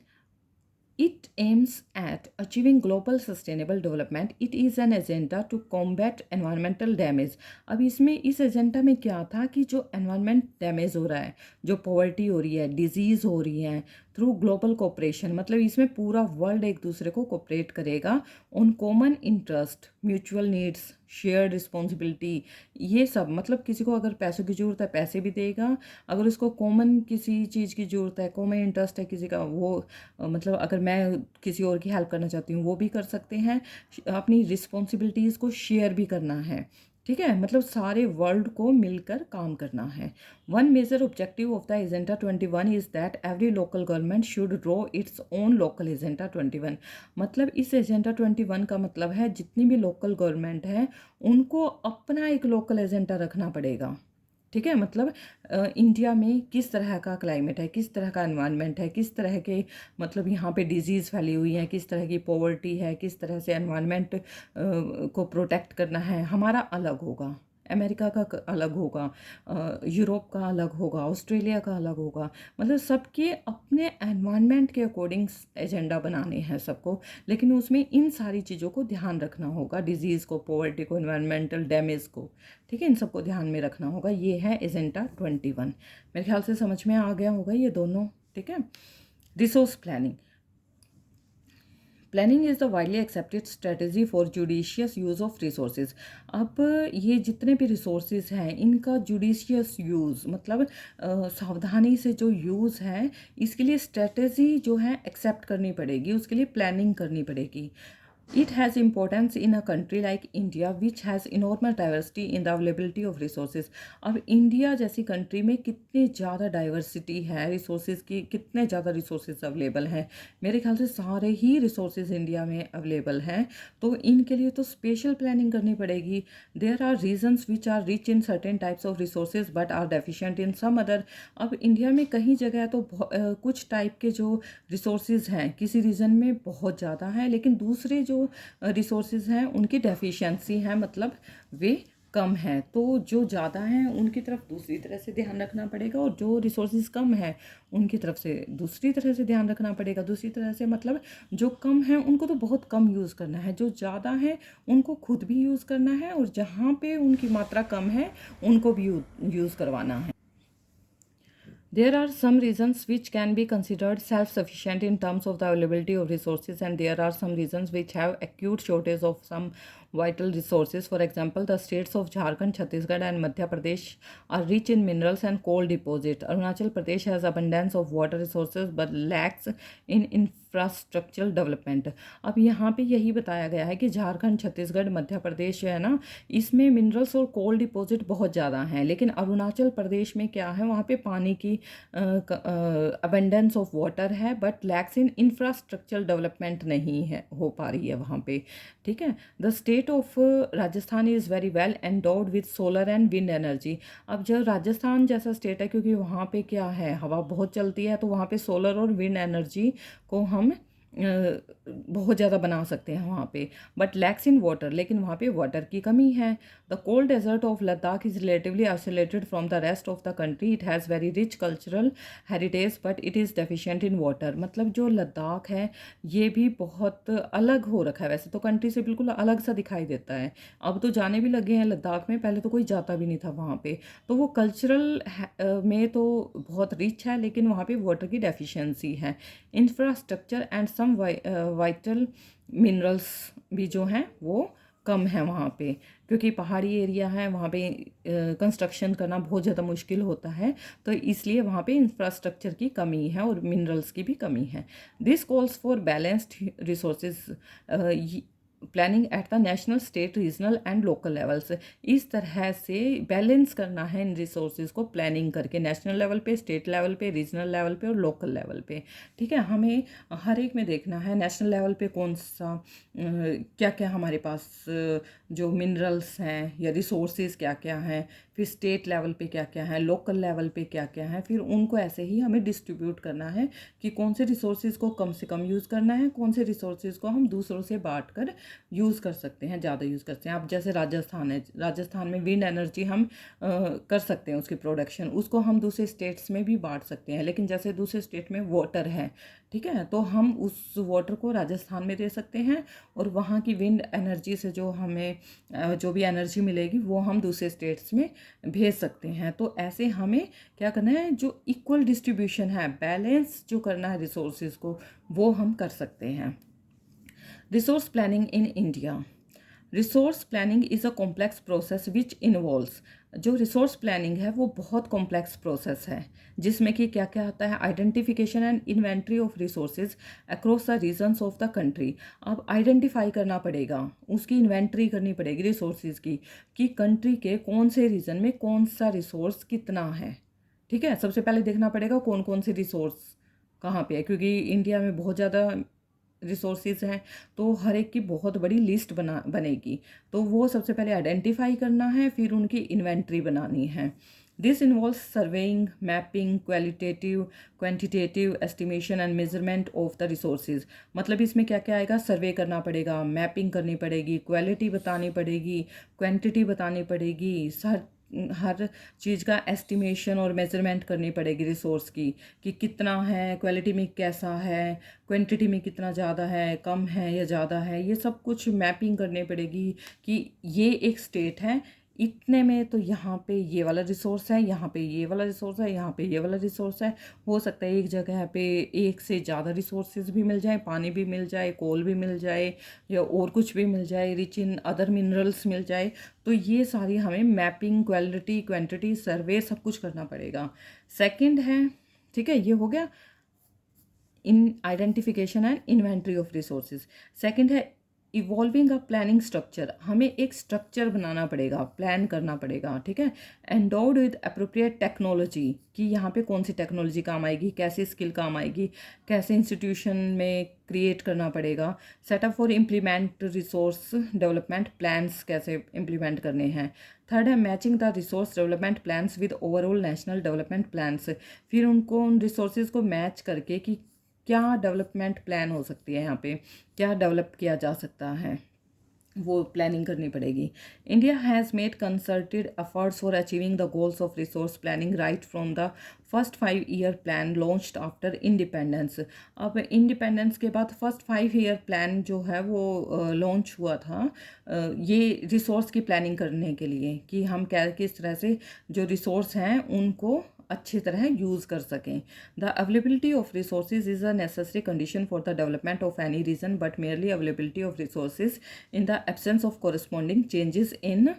It aims at achieving global sustainable development. It is an agenda to combat environmental damage. अब इसमें इस एजेंडा में क्या था कि जो एनवायरनमेंट डैमेज हो रहा है, जो पॉवर्टी हो रही है, डिजीज़ हो रही है, थ्रू ग्लोबल कोऑपरेशन, मतलब इसमें पूरा वर्ल्ड एक दूसरे को कोऑपरेट करेगा on common interest, mutual needs, shared responsibility, ये सब। मतलब किसी को अगर पैसों की ज़रूरत है, पैसे भी देगा। अगर उसको कॉमन किसी चीज़ की ज़रूरत है, कॉमन इंटरेस्ट है किसी का, वो मतलब अगर मैं किसी और की हेल्प करना चाहती हूँ, वो भी कर सकते हैं। अपनी रिस्पॉन्सिबिलिटीज़ को शेयर भी करना है। ठीक है, मतलब सारे वर्ल्ड को मिलकर काम करना है। One major objective of the agenda 21 is that every local government should draw its own local agenda 21। मतलब इस एजेंडा 21 का मतलब है जितनी भी लोकल गवर्नमेंट है, उनको अपना एक लोकल एजेंडा रखना पड़ेगा। ठीक है, मतलब इंडिया में किस तरह का क्लाइमेट है, किस तरह का एनवायरनमेंट है, किस तरह के मतलब यहाँ पे डिजीज़ फैली हुई है, किस तरह की पॉवर्टी है, किस तरह से एनवायरनमेंट को प्रोटेक्ट करना है, हमारा अलग होगा। अमेरिका का अलग होगा, यूरोप का अलग होगा, ऑस्ट्रेलिया का अलग होगा। मतलब सबके अपने एनवायरनमेंट के अकॉर्डिंग एजेंडा बनाने हैं सबको, लेकिन उसमें इन सारी चीज़ों को ध्यान रखना होगा, डिजीज़ को, पॉवर्टी को, एनवायरनमेंटल डैमेज को। ठीक है, इन सबको ध्यान में रखना होगा। ये है एजेंडा 21। मेरे ख्याल से समझ में आ गया होगा ये दोनों। ठीक है। Resource planning. Planning is the widely accepted strategy for judicious use of resources. अब ये जितने भी रिसोर्सेज हैं, इनका जुडिशियस यूज़ मतलब सावधानी से जो यूज़ है, इसके लिए स्ट्रेटजी जो है एक्सेप्ट करनी पड़ेगी, उसके लिए प्लानिंग करनी पड़ेगी। It has importance in a country like India, which has enormous diversity in the availability of resources. अब इंडिया जैसी कंट्री में कितनी ज़्यादा डाइवर्सिटी है रिसोर्सेज की, कितने ज़्यादा रिसोर्सेज अवेलेबल हैं। मेरे ख्याल से सारे ही रिसोर्सेज इंडिया में अवेलेबल हैं, तो इनके लिए तो स्पेशल प्लानिंग करनी पड़ेगी। There are regions which are rich in certain types of resources but are deficient in some other. अब इंडिया में कहीं जगह तो कुछ टाइप के जो रिसोर्सेज हैं किसी रीजन में बहुत ज़्यादा हैं, लेकिन दूसरे जो रिसोर्सेज हैं उनकी डेफिशिएंसी है, मतलब वे कम है। तो जो ज़्यादा हैं उनकी तरफ दूसरी तरह से ध्यान रखना पड़ेगा, और जो रिसोर्सेज कम है उनकी तरफ से दूसरी तरह से ध्यान रखना पड़ेगा। दूसरी तरह से मतलब जो कम है उनको तो बहुत कम यूज़ करना है, जो ज़्यादा है उनको खुद भी यूज़ करना है, और जहाँ पे उनकी मात्रा कम है उनको भी यूज़ करवाना है। There are some regions which can be considered self-sufficient in terms of the availability of resources, and there are some regions which have acute shortage of some vital resources. For example, the states of Jharkhand, Chhattisgarh and Madhya Pradesh are rich in minerals and coal deposits. Arunachal Pradesh has abundance of water resources but lacks in infrastructural development. अब यहाँ पे यही बताया गया है कि झारखंड, छत्तीसगढ़, मध्य प्रदेश जो है ना, इसमें मिनरल्स और कोल डिपॉजिट बहुत ज़्यादा हैं, लेकिन अरुणाचल प्रदेश में क्या है, वहाँ पे पानी की अबंडेंस ऑफ वाटर है, but lakhs in infrastructural development नहीं है, हो पा रही है वहाँ पे। ठीक है। The state of Rajasthan is very well endowed with solar and wind energy. अब जो राजस्थान जैसा स्टेट है, क्योंकि वहाँ पे क्या है, हवा बहुत चलती है, तो वहाँ पे सोलर और विंड एनर्जी को हम बहुत ज़्यादा बना सकते हैं वहाँ पे, बट लैक्स इन वाटर, लेकिन वहाँ पे वाटर की कमी है। The cold desert of Ladakh is relatively isolated from the rest of the country. It has very rich cultural heritage but it is deficient in water. मतलब जो लद्दाख है ये भी बहुत अलग हो रखा है, वैसे तो कंट्री से बिल्कुल अलग सा दिखाई देता है। अब तो जाने भी लगे हैं लद्दाख में, पहले तो कोई जाता भी नहीं था वहाँ पे। तो वो कल्चरल में तो बहुत रिच है लेकिन वहाँ पे वाटर की डेफिशिएंसी है। Infrastructure and some vital minerals भी जो हैं वो कम है वहाँ पे, क्योंकि पहाड़ी एरिया है वहाँ पे कंस्ट्रक्शन करना बहुत ज़्यादा मुश्किल होता है, तो इसलिए वहाँ पे इंफ्रास्ट्रक्चर की कमी है और मिनरल्स की भी कमी है। This calls for balanced resources planning at the national, state, regional and local levels. इस तरह से बैलेंस करना है इन रिसोर्सेज को प्लानिंग करके, नेशनल लेवल पे, स्टेट लेवल पे, रीजनल लेवल पे और लोकल लेवल पे। ठीक है, हमें हर एक में देखना है नेशनल लेवल पे कौन सा क्या क्या हमारे पास जो मिनरल्स हैं या रिसोर्सेज क्या क्या हैं, फिर स्टेट लेवल पे क्या क्या है, लोकल लेवल पे क्या क्या है, फिर उनको ऐसे ही हमें डिस्ट्रीब्यूट करना है कि कौन से रिसोर्सेज को कम से कम यूज़ करना है, कौन से रिसोर्सेज को हम दूसरों से बांट कर यूज़ कर सकते हैं, ज़्यादा यूज़ करते हैं। अब जैसे राजस्थान है, राजस्थान में विंड एनर्जी हम कर सकते हैं उसकी प्रोडक्शन, उसको हम दूसरे स्टेट्स में भी बांट सकते हैं। लेकिन जैसे दूसरे स्टेट में वाटर है, ठीक है, तो हम उस वाटर को राजस्थान में दे सकते हैं और वहाँ की विंड एनर्जी से जो हमें जो भी एनर्जी मिलेगी वो हम दूसरे स्टेट्स में भेज सकते हैं। तो ऐसे हमें क्या करना है, जो इक्वल डिस्ट्रीब्यूशन है, बैलेंस जो करना है रिसोर्सेज को, वो हम कर सकते हैं। Resource planning in India. Resource planning is a complex process which involves, जो रिसोर्स प्लानिंग है वो बहुत कॉम्प्लेक्स प्रोसेस है जिसमें कि क्या क्या आता है, identification and inventory of resources across the regions of the country. अब आइडेंटिफाई करना पड़ेगा, उसकी इन्वेंट्री करनी पड़ेगी रिसोर्सेज की, कि कंट्री के कौन से रीजन में कौन सा रिसोर्स कितना है। ठीक है, सबसे पहले देखना पड़ेगा कौन कौन से रिसोर्स कहाँ पे है, क्योंकि इंडिया में बहुत ज़्यादा रिसोर्सेज हैं, तो हर एक की बहुत बड़ी लिस्ट बनेगी। तो वो सबसे पहले आइडेंटिफाई करना है, फिर उनकी इन्वेंट्री बनानी है। This involve surveying, mapping, qualitative quantitative estimation and measurement of the resources. मतलब इसमें क्या क्या आएगा, सर्वे करना पड़ेगा, मैपिंग करनी पड़ेगी, क्वालिटी बतानी पड़ेगी, क्वांटिटी बतानी पड़ेगी, हर चीज़ का एस्टिमेशन और मेजरमेंट करनी पड़ेगी रिसोर्स की, कि कितना है, क्वालिटी में कैसा है, क्वांटिटी में कितना ज़्यादा है, कम है या ज़्यादा है, ये सब कुछ मैपिंग करनी पड़ेगी कि ये एक स्टेट है, इतने में तो यहाँ पे ये वाला रिसोर्स है, यहाँ पे ये वाला रिसोर्स है, यहाँ पे ये वाला रिसोर्स है। हो सकता है एक जगह पे एक से ज़्यादा रिसोर्सेज भी मिल जाए, पानी भी मिल जाए, कोल भी मिल जाए या और कुछ भी मिल जाए, रिच इन अदर मिनरल्स मिल जाए। तो ये सारी हमें मैपिंग, क्वालिटी, क्वांटिटी, सर्वे सब कुछ करना पड़ेगा। सेकंड है, ठीक है, ये हो गया in identification and inventory of resources. Second है इवॉल्विंग अ प्लानिंग स्ट्रक्चर, हमें एक स्ट्रक्चर बनाना पड़ेगा, प्लान करना पड़ेगा। ठीक है, एंडोड विद अप्रोप्रिएट टेक्नोलॉजी, कि यहाँ पे कौन सी टेक्नोलॉजी काम आएगी, कैसी स्किल काम आएगी, कैसे इंस्टीट्यूशन में क्रिएट करना पड़ेगा। Setup for implement resource development plans, कैसे इम्प्लीमेंट करने हैं। थर्ड है matching the resource development plans with overall national development plans, फिर उनको उन रिसोर्सेज को मैच करके कि क्या डेवलपमेंट प्लान हो सकती है, यहाँ पे क्या डेवलप किया जा सकता है, वो प्लानिंग करनी पड़ेगी। India has made concerted efforts for achieving the goals of resource planning right from the first 5 year plan launched after independence. अब इंडिपेंडेंस के बाद फर्स्ट 5 ईयर प्लान जो है वो लॉन्च हुआ था, ये रिसोर्स की प्लानिंग करने के लिए, कि हम क्या किस तरह से जो रिसोर्स हैं उनको अच्छी तरह यूज़ कर सकें। The availability of resources is a necessary condition for the development of any region, but merely availability of resources in the absence of corresponding changes in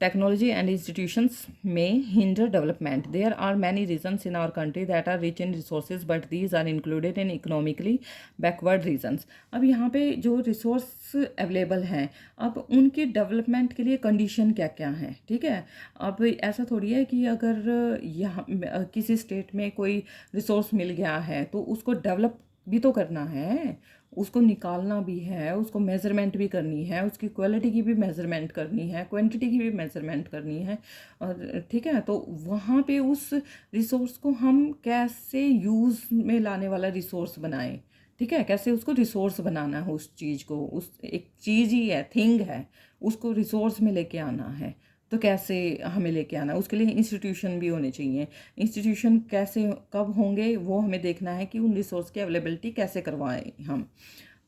technology and institutions may hinder development. There are many regions in our country that are rich in resources, but these are included in economically backward regions. अब यहाँ पे जो resource available हैं, अब उनकी development के लिए condition क्या क्या हैं। ठीक है, अब ऐसा थोड़ी है कि अगर यहाँ किसी स्टेट में कोई रिसोर्स मिल गया है तो उसको डेवलप भी तो करना है, उसको निकालना भी है, उसको मेज़रमेंट भी करनी है, उसकी क्वालिटी की भी मेज़रमेंट करनी है, क्वांटिटी की भी मेज़रमेंट करनी है। और ठीक है, तो वहाँ पे उस रिसोर्स को हम कैसे यूज़ में लाने वाला रिसोर्स बनाएं। ठीक है, कैसे उसको रिसोर्स बनाना है, उस चीज़ को, उस एक चीज़ ही है, थिंग है, उसको रिसोर्स में लेके आना है, तो कैसे हमें लेके आना है, उसके लिए इंस्टीट्यूशन भी होने चाहिए। इंस्टीट्यूशन कैसे कब होंगे वो हमें देखना है कि उन रिसोर्स की अवेलेबिलिटी कैसे करवाएं हम।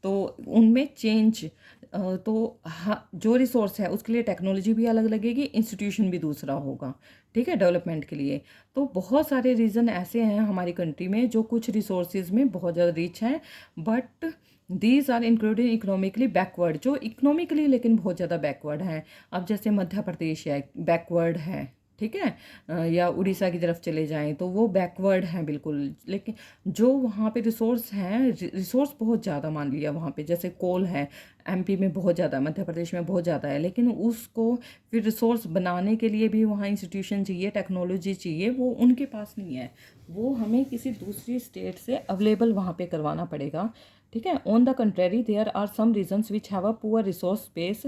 तो उनमें चेंज, तो जो रिसोर्स है उसके लिए टेक्नोलॉजी भी अलग लगेगी, इंस्टीट्यूशन भी दूसरा होगा, ठीक है, डेवलपमेंट के लिए। तो बहुत सारे रीज़न ऐसे हैं हमारी कंट्री में जो कुछ रिसोर्सेज में बहुत ज़्यादा रिच हैं, but these are included economically backward, जो इकोनॉमिकली लेकिन बहुत ज़्यादा बैकवर्ड हैं। अब जैसे मध्य प्रदेश है, बैकवर्ड है, ठीक है, या उड़ीसा की तरफ चले जाएं तो वो बैकवर्ड हैं बिल्कुल। लेकिन जो वहाँ पे रिसोर्स हैं, रिसोर्स बहुत ज़्यादा मान लिया वहाँ पे, जैसे कोल है, एमपी में बहुत ज़्यादा, मध्य प्रदेश में बहुत ज़्यादा है, लेकिन उसको फिर रिसोर्स बनाने के लिए भी वहाँ इंस्टीट्यूशन चाहिए, टेक्नोलॉजी चाहिए, वो उनके पास नहीं है, वो हमें किसी दूसरी स्टेट से अवेलेबल वहाँ पे करवाना पड़ेगा, ठीक है। On the contrary there are some regions which have a poor resource base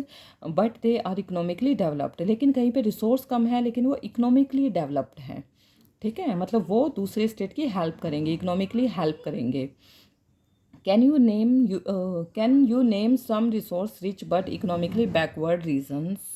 but they are economically developed, लेकिन कहीं पे रिसोर्स कम है लेकिन वो इकोनॉमिकली डेवलप्ड हैं, ठीक है, मतलब वो दूसरे स्टेट की हेल्प करेंगे, इकोनॉमिकली हेल्प करेंगे। Can you name some resource rich but economically backward regions?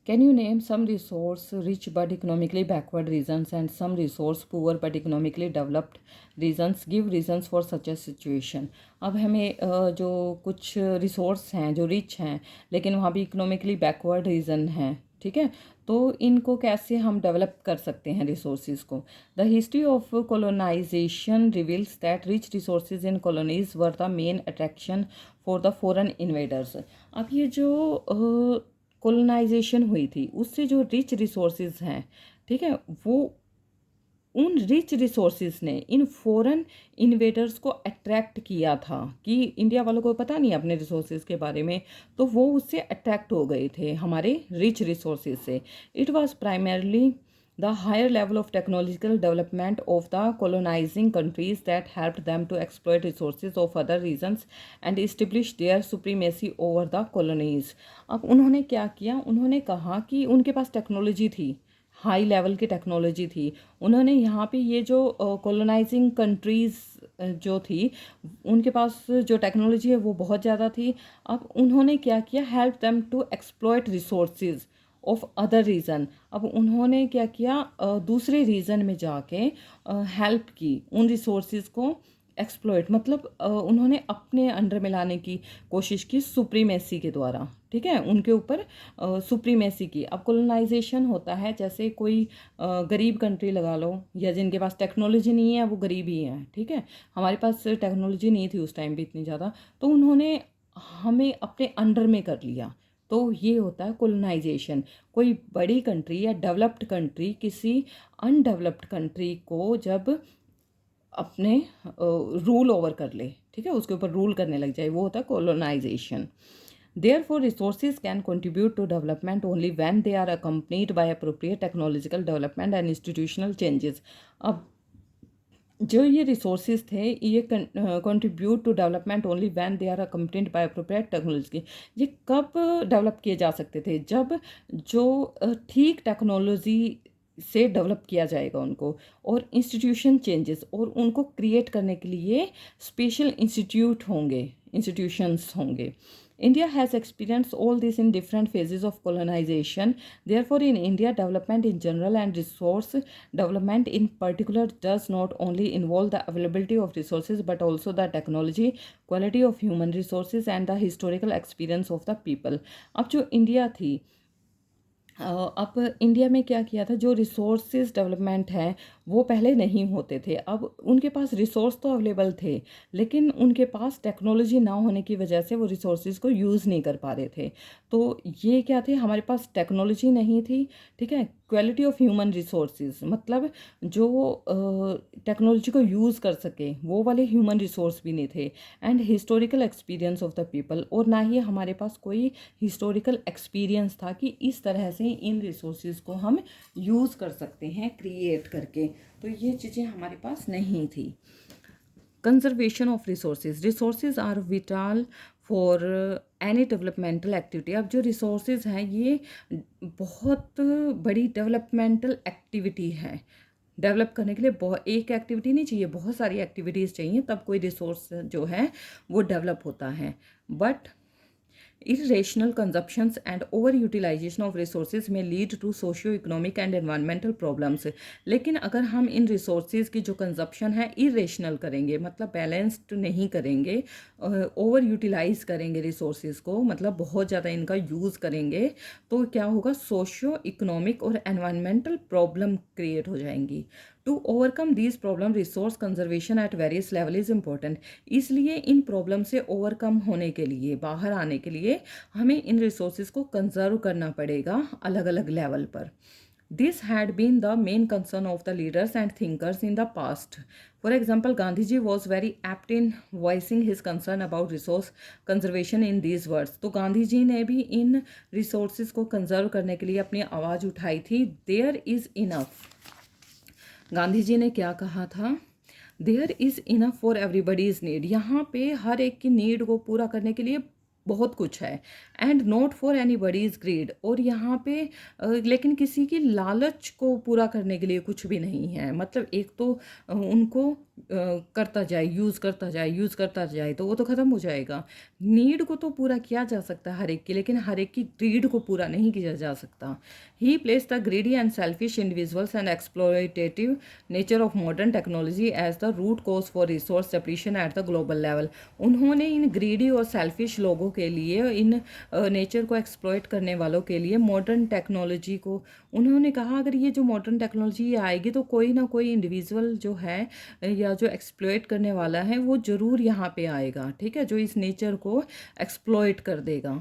Can you name some resource rich but economically backward regions and some resource poor but economically developed regions? Give reasons for such a situation. अब हमें जो कुछ resource हैं जो rich हैं लेकिन वहाँ भी इकोनॉमिकली बैकवर्ड रीजन हैं, ठीक है, तो इनको कैसे हम डेवलप कर सकते हैं रिसोर्सेज को। The history of colonization reveals that rich resources in colonies were the main attraction for the foreign invaders. अब ये जो कोलोनाइजेशन हुई थी उससे जो रिच रिसोर्सेज हैं, ठीक है, वो उन रिच रिसोर्सेज ने इन फॉरेन इन्वेडर्स को अट्रैक्ट किया था कि इंडिया वालों को पता नहीं अपने रिसोर्सेज के बारे में, तो वो उससे अट्रैक्ट हो गए थे हमारे रिच रिसोर्सेज से। It was primarily the higher level of technological development of the colonizing countries that helped them to exploit resources of other regions and establish their supremacy over the colonies। अब उन्होंने क्या किया, उन्होंने कहा कि उनके पास technology थी, हाई लेवल की टेक्नोलॉजी थी, उन्होंने यहाँ पे ये जो कॉलोनाइजिंग कंट्रीज़ जो थी उनके पास जो टेक्नोलॉजी है वो बहुत ज़्यादा थी। अब उन्होंने क्या किया, help them to exploit resources of other region. अब उन्होंने क्या किया, दूसरे रीज़न में जाके हेल्प की उन रिसोर्सेज को एक्सप्लॉयट, मतलब उन्होंने अपने अंडर में लाने की कोशिश की सुप्रीमेसी के द्वारा, ठीक है, उनके ऊपर सुप्रीमेसी की। अब कॉलोनाइजेशन होता है जैसे कोई गरीब कंट्री लगा लो या जिनके पास टेक्नोलॉजी नहीं है वो गरीब ही हैं, ठीक है, हमारे पास टेक्नोलॉजी नहीं थी उस टाइम भी इतनी ज़्यादा, तो उन्होंने हमें अपने अंडर में कर लिया, तो ये होता है कोलोनाइजेशन। कोई बड़ी कंट्री या डेवलप्ड कंट्री किसी अनडेवलप्ड कंट्री को जब अपने रूल ओवर कर ले, ठीक है, उसके ऊपर रूल करने लग जाए, वो होता है colonisation. Therefore, resources can contribute to development only when they are accompanied by appropriate technological development and institutional changes। अब जो ये रिसोर्सेज थे ये contribute to development only when they are accompanied by appropriate technology. ये कब develop किए जा सकते थे, जब जो ठीक टेक्नोलॉजी से डेवलप किया जाएगा उनको, और इंस्टीट्यूशन चेंजेस, और उनको क्रिएट करने के लिए स्पेशल इंस्टीट्यूट होंगे, इंस्टीट्यूशंस होंगे। India has experienced all this in different phases of colonization. Therefore, in India, development in general and resource development in particular does not only involve the availability of resources but also the technology, quality of human resources and the historical experience of the people। अब जो India थी, अब India में क्या किया था, जो resources development है वो पहले नहीं होते थे। अब उनके पास रिसोर्स तो अवेलेबल थे लेकिन उनके पास टेक्नोलॉजी ना होने की वजह से वो रिसोर्सेज को यूज़ नहीं कर पा रहे थे। तो ये क्या थे, हमारे पास टेक्नोलॉजी नहीं थी, ठीक है, क्वालिटी ऑफ ह्यूमन रिसोर्सेज, मतलब जो टेक्नोलॉजी को यूज़ कर सके वो वाले ह्यूमन रिसोर्स भी नहीं थे, and historical experience of the people, और ना ही हमारे पास कोई हिस्टोरिकल एक्सपीरियंस था कि इस तरह से इन रिसोर्सेज को हम यूज़ कर सकते हैं क्रिएट करके, तो ये चीज़ें हमारे पास नहीं थी। Conservation of resources, resources are vital for any developmental activity. अब जो रिसोर्सेज हैं ये बहुत बड़ी डेवलपमेंटल एक्टिविटी है, डेवलप करने के लिए बहुत एक एक्टिविटी नहीं चाहिए, बहुत सारी एक्टिविटीज़ चाहिए तब कोई रिसोर्स जो है वो डेवलप होता है। But irrational consumptions and over utilization of resources may lead to socio economic and environmental problems। लेकिन अगर हम इन रिसोर्सेज की जो कंजप्शन है इरेशनल करेंगे, मतलब बैलेंस्ड नहीं करेंगे, ओवर यूटिलाइज करेंगे रिसोर्सेज को, मतलब बहुत ज़्यादा इनका यूज़ करेंगे, तो क्या होगा, सोशियो इकोनॉमिक और एनवायरमेंटल प्रॉब्लम क्रिएट हो जाएंगी। To overcome these problem resource conservation at various level is important. इसलिए इन प्रॉब्लम से ओवरकम होने के लिए, बाहर आने के लिए, हमें इन रिसोर्सेज को कंजर्व करना पड़ेगा अलग अलग लेवल पर। This had been the main concern of the leaders and thinkers in the past. For example, Gandhiji was very apt in voicing his concern about resource conservation in these words. तो गांधी जी ने भी इन resources को conserve करने के लिए अपनी आवाज़ उठाई थी। There is enough। Gandhi ji ने क्या कहा था? There is enough for everybody's need. यहाँ पे हर एक की नीड को पूरा करने के लिए बहुत कुछ है। And not for anybody's greed. और यहाँ पे लेकिन किसी की लालच को पूरा करने के लिए कुछ भी नहीं है। मतलब एक तो उनको करता जाए, यूज़ करता जाए, यूज़ करता जाए, तो वो तो ख़त्म हो जाएगा। नीड को तो पूरा किया जा सकता है हर एक की, लेकिन हर एक की ग्रीड को पूरा नहीं किया जा सकता। He place the greedy and selfish individuals and exploitative nature of modern technology as the root cause for resource depletion at the global level. उन्होंने इन ग्रीडी और सेल्फिश लोगों के लिए, इन नेचर को एक्सप्लॉइट करने वालों के लिए मॉडर्न टेक्नोलॉजी को, उन्होंने कहा अगर ये जो मॉडर्न टेक्नोलॉजी आएगी तो कोई ना कोई इंडिविजुअल जो है या जो एक्सप्लॉइट करने वाला है वो ज़रूर यहाँ पे आएगा, ठीक है, जो इस नेचर को एक्सप्लॉइट कर देगा,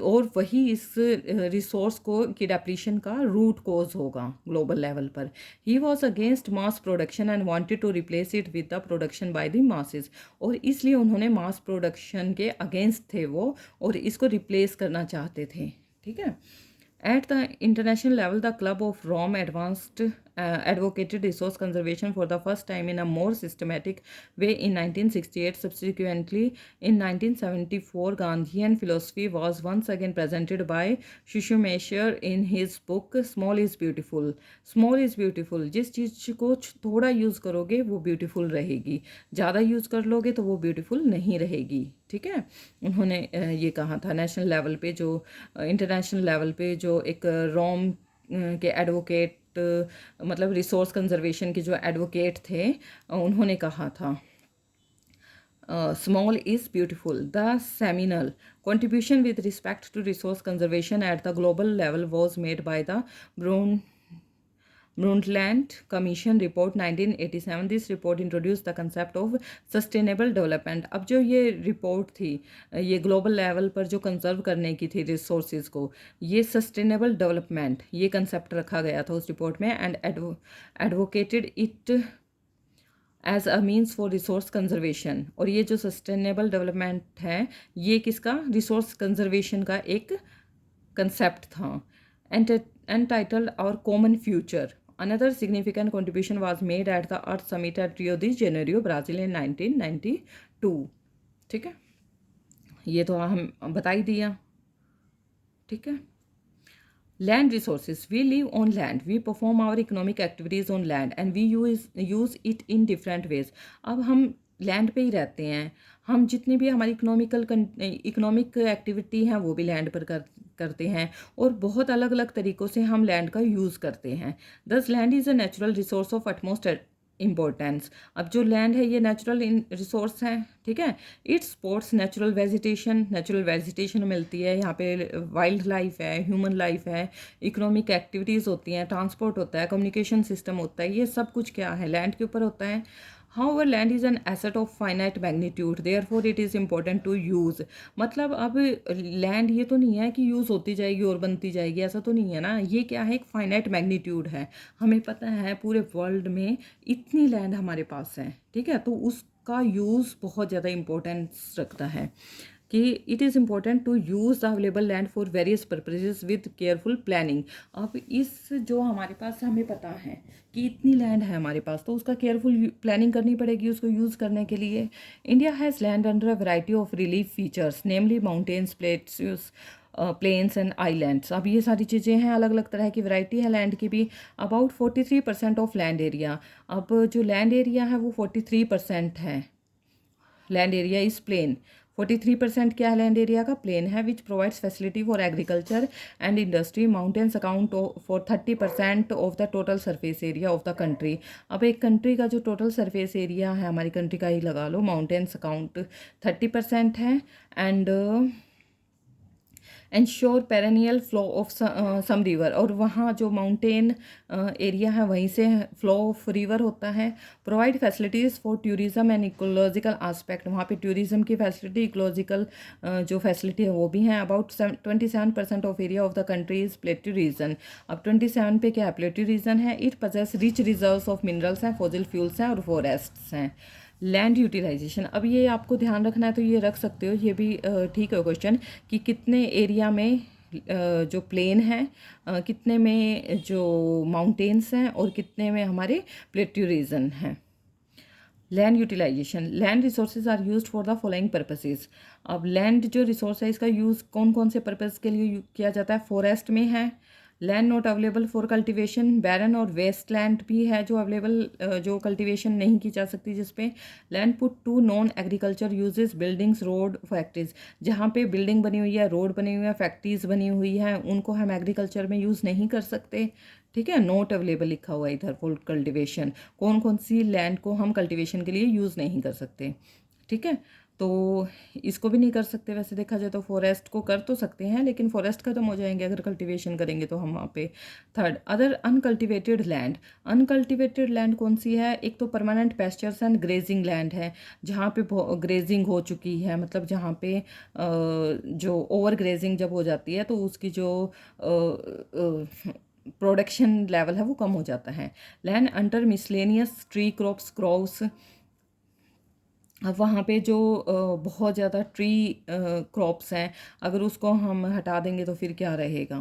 और वही इस रिसोर्स को की डेप्लीशन का रूट कॉज होगा ग्लोबल लेवल पर। He was against mass production and wanted to replace it with the production by the masses. और इसलिए उन्होंने मास प्रोडक्शन के अगेंस्ट थे वो, और इसको रिप्लेस करना चाहते थे, ठीक है। At the international level, the Club of Rome advocated resource conservation for the first time in a more systematic way in 1968. Subsequently, in 1974, Gandhian philosophy was once again presented by Schumacher in his book Small is Beautiful. Small is Beautiful। जिस चीज़ को थोड़ा use करोगे वो beautiful रहेगी, ज़्यादा use कर लोगे तो वो ब्यूटीफुल नहीं रहेगी, ठीक है। उन्होंने ये कहा था नेशनल लेवल पे, जो इंटरनेशनल लेवल पे जो एक रोम के एडवोकेट, मतलब रिसोर्स कंजर्वेशन के जो एडवोकेट थे, उन्होंने कहा था small is beautiful. The seminal contribution with respect to resource conservation at the global level was made by the Brundtland Commission Report 1987। This report introduced the concept of sustainable development। अब जो ये report थी, ये global level पर जो conserve करने की थी रिसोर्सेज को, ये सस्टेनेबल डेवलपमेंट, ये कंसेप्ट रखा गया था उस रिपोर्ट में, and advocated it as a means for resource conservation. और ये जो सस्टेनेबल डेवलपमेंट है, ये किसका, रिसोर्स कंजर्वेशन का एक कंसेप्ट था। एंटाइटल्ड और common future. Another significant contribution was made at the Earth Summit at Rio de Janeiro, Brazil in 1992। ठीक है, ये तो हम बता ही दिया, ठीक है। Land resources, we live on land, we perform our economic activities on land and we use it in different ways। अब हम लैंड पे ही रहते हैं, हम जितनी भी हमारी इकोनॉमिक एक्टिविटी हैं वो भी लैंड पर करते हैं, और बहुत अलग अलग तरीक़ों से हम लैंड का यूज़ करते हैं। दस land is a natural resource of utmost importance. अब जो लैंड है ये नेचुरल रिसोर्स है, ठीक है। इट्स सपोर्ट्स नेचुरल वेजिटेशन मिलती है यहाँ पे, वाइल्ड लाइफ है, ह्यूमन लाइफ है, इकोनॉमिक एक्टिविटीज़ होती हैं, ट्रांसपोर्ट होता है, कम्युनिकेशन सिस्टम होता है, ये सब कुछ क्या है, लैंड के ऊपर होता है। However, land is an asset of finite magnitude, therefore it is important to use। मतलब अब लैंड ये तो नहीं है कि यूज़ होती जाएगी और बनती जाएगी, ऐसा तो नहीं है ना। ये क्या है, एक फाइनाइट मैग्नीट्यूड है। हमें पता है पूरे वर्ल्ड में इतनी लैंड हमारे पास है, ठीक है, तो उसका यूज़ बहुत ज़्यादा इम्पोर्टेंस रखता है कि it is important to use the available land for various purposes with careful planning. अब इस जो हमारे पास हमें पता है कि इतनी लैंड है हमारे पास, तो उसका केयरफुल प्लानिंग करनी पड़ेगी उसको यूज़ करने के लिए। India has land under a variety of relief features, namely mountains, plains and islands. अब ये सारी चीज़ें हैं, अलग अलग तरह की वैरायटी है लैंड की भी। अबाउट 43% ऑफ लैंड एरिया, अब जो लैंड एरिया है वो 43% है, लैंड एरिया इज़ प्लेन। 43% क्या है लैंड एरिया का, प्लेन है, which provides facility for agriculture and industry. Mountains account for 30% of the total surface area of the country. अब एक कंट्री का जो टोटल सरफेस एरिया है, हमारी कंट्री का ही लगा लो, माउंटेन्स अकाउंट 30% है, and ensure perennial flow of some river, और वहाँ जो माउंटेन एरिया है वहीं से फ्लो ऑफ रिवर होता है। Provide facilities for tourism and ecological aspect, वहाँ पे टूरिज्म की फैसिलिटी, इकोलॉजिकल जो फैसिलिटी है वो भी हैं। About 27% of area of the country is plateau region. अब 27 पे क्या है, प्लेट्यू रीजन है। It possess rich reserves of minerals हैं, फॉसिल फ्यूल्स हैं और फॉरेस्ट्स हैं। लैंड यूटिलाइजेशन, अब ये आपको ध्यान रखना है तो ये रख सकते हो, ये भी ठीक है क्वेश्चन, कि कितने एरिया में जो प्लेन है, कितने में जो माउंटेन्स हैं और कितने में हमारे प्लेट्यू रीजन हैं। Land utilization, land resources are used for the following purposes. अब लैंड जो रिसोर्स है इसका यूज़ कौन कौन से पर्पज़ के लिए किया जाता है। फॉरेस्ट में है, land not available for cultivation, barren और वेस्ट लैंड भी है जो अवेलेबल, जो कल्टीवेशन नहीं की जा सकती जिस पे। Land put to non agriculture uses, buildings, road, factories, जहाँ पे बिल्डिंग बनी हुई है, रोड बनी हुई है, फैक्ट्रीज बनी हुई है, उनको हम एग्रीकल्चर में यूज़ नहीं कर सकते। ठीक है, नॉट अवेलेबल लिखा हुआ है इधर फॉर कल्टीवेशन, कौन कौन सी लैंड को हम कल्टीवेशन के लिए यूज़ नहीं कर सकते। ठीक है, तो इसको भी नहीं कर सकते। वैसे देखा जाए तो फॉरेस्ट को कर तो सकते हैं, लेकिन फॉरेस्ट खत्म हो जाएंगे अगर कल्टीवेशन करेंगे तो हम वहाँ पे। Third, other uncultivated land. Uncultivated land कौन सी है, एक तो permanent pastures and grazing land है, जहाँ पे ग्रेजिंग हो चुकी है, मतलब जहाँ पे जो ओवर ग्रेजिंग जब हो जाती है तो उसकी जो प्रोडक्शन लेवल है वो कम हो जाता है। Land under miscellaneous tree crops, crops, अब वहाँ पे जो बहुत ज़्यादा ट्री क्रॉप्स हैं, अगर उसको हम हटा देंगे तो फिर क्या रहेगा।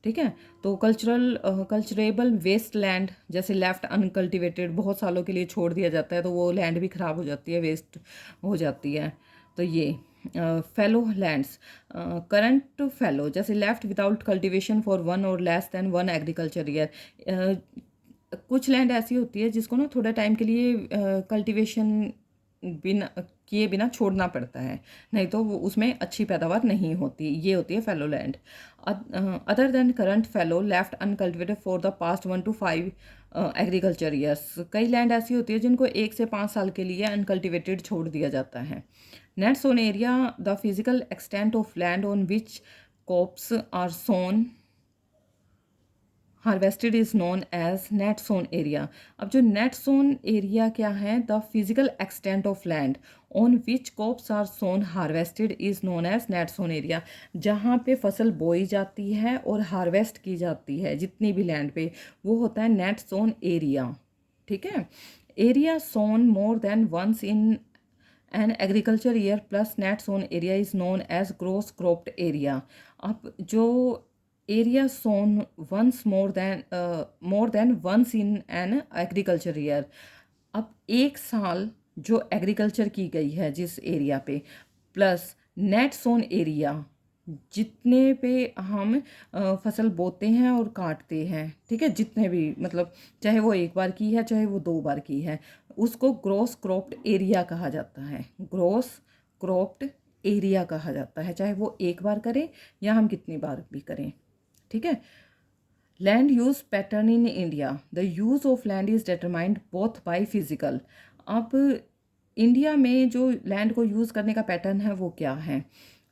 ठीक है, तो कल्चरेबल वेस्ट लैंड, जैसे लेफ्ट अनकल्टिवेटेड, बहुत सालों के लिए छोड़ दिया जाता है तो वो लैंड भी ख़राब हो जाती है, वेस्ट हो जाती है। तो ये फेलो लैंड्स, करंट फेलो, जैसे लेफ्ट विदाउट कल्टीवेशन फॉर 1 और लेस देन 1 एग्रीकल्चर ईयर। कुछ लैंड ऐसी होती है जिसको ना थोड़ा टाइम के लिए कल्टीवेशन बिना किए बिना छोड़ना पड़ता है, नहीं तो वो उसमें अच्छी पैदावार नहीं होती, ये होती है fellow land. Other than current fellow left uncultivated for the past 1 to 5 agriculture years, कई लैंड ऐसी होती है जिनको 1 से 5 साल के लिए अनकल्टिवेटेड छोड़ दिया जाता है। Net sown area, the physical extent of land on which crops are sown harvested is known as net sown area. अब जो नेट सोन एरिया क्या है, the physical extent of land on which crops are sown harvested is known as net sown area. जहाँ पे फसल बोई जाती है और हार्वेस्ट की जाती है जितनी भी लैंड पे, वो होता है नेट सोन एरिया। ठीक है, area sown more than once in an agriculture year plus net sown area is known as gross cropped area. अब जो area sown once more than once in an agriculture year, अब एक साल जो agriculture की गई है जिस एरिया पे, प्लस नेट सोन एरिया जितने पे हम फसल बोते हैं और काटते हैं। ठीक है, जितने भी, मतलब चाहे वो एक बार की है चाहे वो 2 बार की है, उसको ग्रोस क्रॉप्ड एरिया कहा जाता है। ग्रोस क्रॉप्ड एरिया कहा जाता है, चाहे वो एक बार करें या हम कितनी बार भी करें। ठीक है, land use pattern in India, the use of land is determined both by physical. अब इंडिया में जो लैंड को यूज़ करने का पैटर्न है वो क्या है।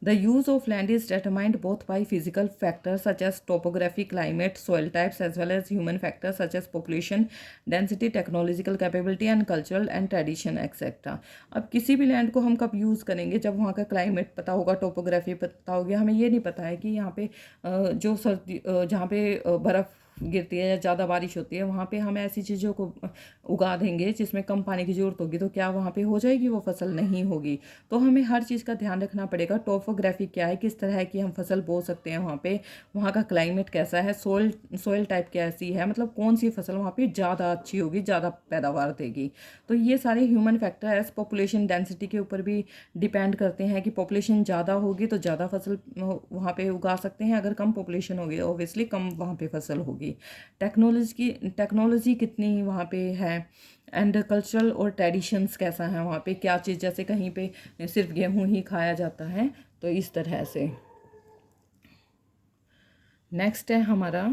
The use of land is determined both by physical factors such as topography, climate, soil types as well as human factors such as population density, technological capability and cultural and tradition etc. अब किसी भी land को हम कब use करेंगे, जब वहाँ का क्लाइमेट पता होगा, टोपोग्राफी पता होगी। हमें ये नहीं पता है कि यहाँ पे जो सर्दी जहाँ पे बर्फ़ गिरती है या ज़्यादा बारिश होती है वहाँ पे हम ऐसी चीज़ों को उगा देंगे जिसमें कम पानी की ज़रूरत होगी, तो क्या वहाँ पे हो जाएगी वो फसल, नहीं होगी। तो हमें हर चीज़ का ध्यान रखना पड़ेगा। टोपोग्राफी क्या है, किस तरह की हम फसल बो सकते हैं वहाँ पे, वहाँ का क्लाइमेट कैसा है, सोइल टाइप कैसी है, मतलब कौन सी फसल वहाँ पे ज़्यादा अच्छी होगी, ज़्यादा पैदावार देगी। तो ये सारे ह्यूमन फैक्टर है, पॉपुलेशन डेंसिटी के ऊपर भी डिपेंड करते हैं कि पॉपुलेशन ज़्यादा होगी तो ज़्यादा फसल वहाँ पे उगा सकते हैं, अगर कम पॉपुलेशन होगी ऑब्वियसली कम वहाँ पे फसल होगी। होगी। टेक्नोलॉजी कितनी वहाँ पे है, एंड कल्चरल और ट्रेडिशंस कैसा है वहाँ पे, क्या चीज़, जैसे कहीं पे सिर्फ गेहूँ ही खाया जाता है, तो इस तरह से। नेक्स्ट है हमारा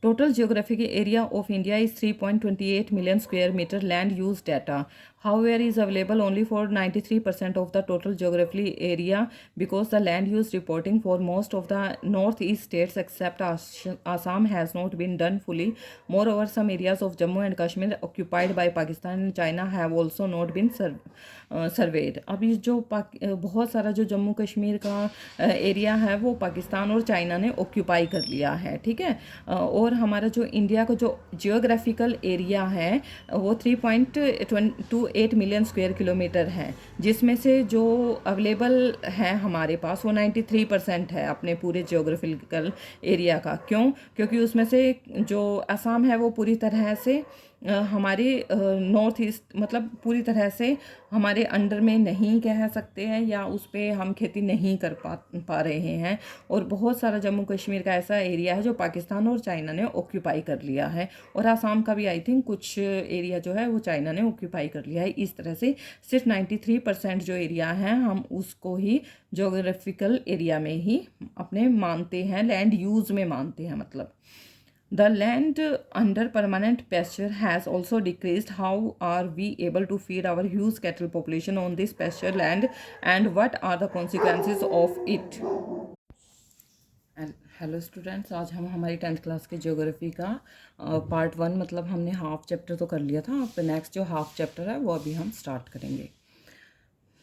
total geographic area of India is 3.28 million square meter land use data. However, is available only for 93% of the total geographic area because the land use reporting for most of the northeast states except Assam has not been done fully. Moreover, some areas of Jammu and Kashmir occupied by Pakistan and China have also not been surveyed. अभी जो बहुत सारा जो जम्मू कश्मीर का area है वो पाकिस्तान और China ने ऑक्यूपाई कर लिया है, ठीक है। और हमारा जो इंडिया का जो जियोग्राफिकल एरिया है वो 3.28 मिलियन स्क्वायर किलोमीटर है, जिसमें से जो अवेलेबल है हमारे पास वो 93% है अपने पूरे जियोग्राफिकल एरिया का। क्यों? क्योंकि उसमें से जो असम है वो पूरी तरह से हमारे नॉर्थ ईस्ट, मतलब पूरी तरह से हमारे अंडर में नहीं कह सकते हैं, या उस पर हम खेती नहीं कर पा रहे हैं। और बहुत सारा जम्मू कश्मीर का ऐसा एरिया है जो पाकिस्तान और चाइना ने ऑक्यूपाई कर लिया है, और आसाम का भी आई थिंक कुछ एरिया जो है वो चाइना ने ऑक्यूपाई कर लिया है। इस तरह से सिर्फ 93% जो एरिया है हम उसको ही जोग्राफिकल एरिया में ही अपने मानते हैं, लैंड यूज़ में मानते हैं। मतलब the land under permanent pasture has also decreased. How are we able to feed our huge cattle population on this pasture land, and what are the consequences of it? Hello students, आज हम हमारी 10th class के geography का part 1, मतलब हमने half chapter तो कर लिया था, अब नेक्स्ट जो हाफ चैप्टर है वो अभी हम स्टार्ट करेंगे।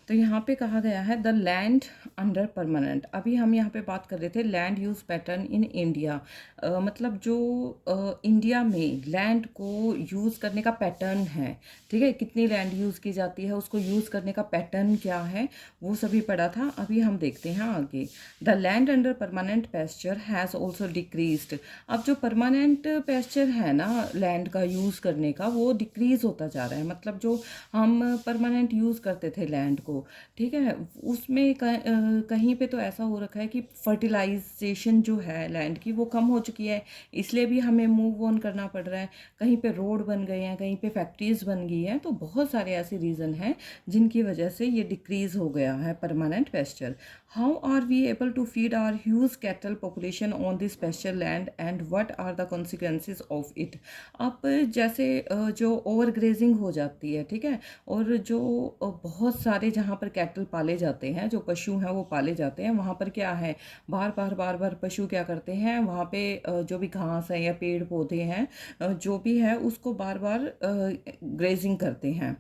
तो यहाँ पे कहा गया है द लैंड अंडर परमानेंट। अभी हम यहाँ पे बात कर रहे थे land use pattern in India, मतलब जो इंडिया में लैंड को यूज़ करने का पैटर्न है, ठीक है, कितनी लैंड यूज़ की जाती है, उसको यूज़ करने का पैटर्न क्या है, वो सभी पढ़ा था। अभी हम देखते हैं आगे। The land under permanent pasture has also decreased. अब जो परमानेंट पेस्चर है ना लैंड का यूज़ करने का, वो डिक्रीज होता जा रहा है। मतलब जो हम परमानेंट यूज़ करते थे लैंड को, ठीक है, उसमें कहीं पे तो ऐसा हो रखा है कि फर्टिलाइजेशन जो है लैंड की वो कम हो चुकी है, इसलिए भी हमें मूव ऑन करना पड़ रहा है। कहीं पे रोड बन गए हैं, कहीं पे फैक्ट्रीज बन गई हैं, तो बहुत सारे ऐसे रीज़न हैं जिनकी वजह से ये डिक्रीज हो गया है permanent pasture. How are we able to feed our huge cattle population on this pasture land and what are the consequences of it. अब जैसे जो ओवर ग्रेजिंग हो जाती है, ठीक है, और जो बहुत सारे जहाँ पर कैटल पाले जाते हैं, जो पशु हैं वो पाले जाते हैं, वहाँ पर क्या है, बार बार पशु क्या करते हैं, वहाँ पे जो भी घास है या पेड़ पौधे हैं जो भी है उसको बार बार ग्रेजिंग करते हैं,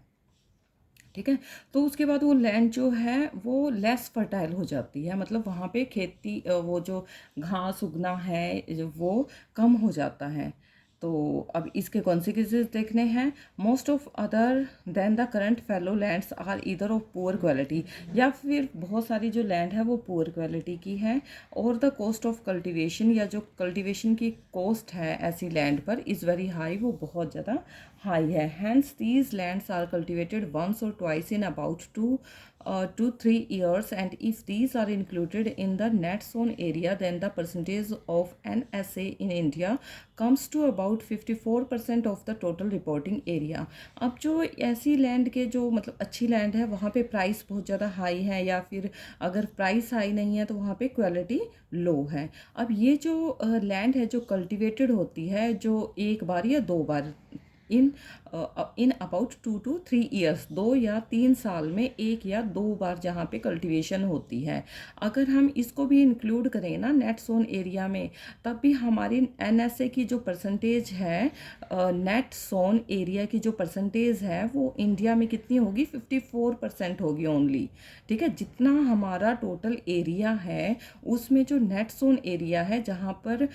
ठीक है। तो उसके बाद वो लैंड जो है वो लेस फर्टाइल हो जाती है, मतलब वहाँ पे खेती वो जो घास उगना है वो कम हो जाता है। तो अब इसके कॉन्सिक्वेंसेस देखने हैं। Most of other than the current fallow lands are either of poor quality, या फिर बहुत सारी जो लैंड है वो पुअर क्वालिटी की है, और द कॉस्ट ऑफ कल्टीवेशन, या जो कल्टीवेशन की कॉस्ट है ऐसी लैंड पर इज़ वेरी हाई, वो बहुत ज़्यादा हाई है। Hence these lands are cultivated once और twice in about 2-3 years, and if these are included in the net sown area then the percentage of NSA in India comes to about 54% of the total reporting area. अब जो ऐसी land के जो मतलब अच्छी land है वहाँ पे प्राइस बहुत ज़्यादा हाई है, या फिर अगर प्राइस हाई नहीं है तो वहाँ पे क्वालिटी लो है। अब ये जो लैंड है जो कल्टिवेटेड होती है, जो एक बार या दो बार इन अबाउट 2-3 years, 2 या 3 साल में एक या दो बार जहाँ पे कल्टीवेशन होती है, अगर हम इसको भी इंक्लूड करें ना नेट सोन एरिया में, तब भी हमारी NSA की जो परसेंटेज है, नेट सोन एरिया की जो परसेंटेज है वो इंडिया में कितनी होगी, 54% होगी ओनली, ठीक है। जितना हमारा टोटल एरिया है उसमें जो नेट सोन एरिया है जहाँ पर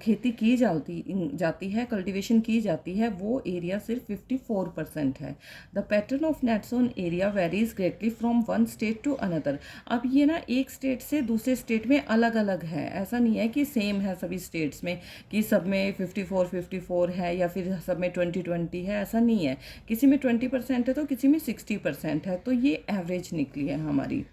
खेती की जाती है, कल्टीवेशन की जाती है, वो एरिया सिर्फ 54% है। The pattern of net sown area varies greatly from one state to another. अब ये ना एक स्टेट से दूसरे स्टेट में अलग अलग है, ऐसा नहीं है कि सेम है सभी स्टेट्स में, कि सब में 54-54 है या फिर सब में 20-20 है, ऐसा नहीं है। किसी में 20% है तो किसी में 60% है, तो ये एवरेज निकली है हमारी।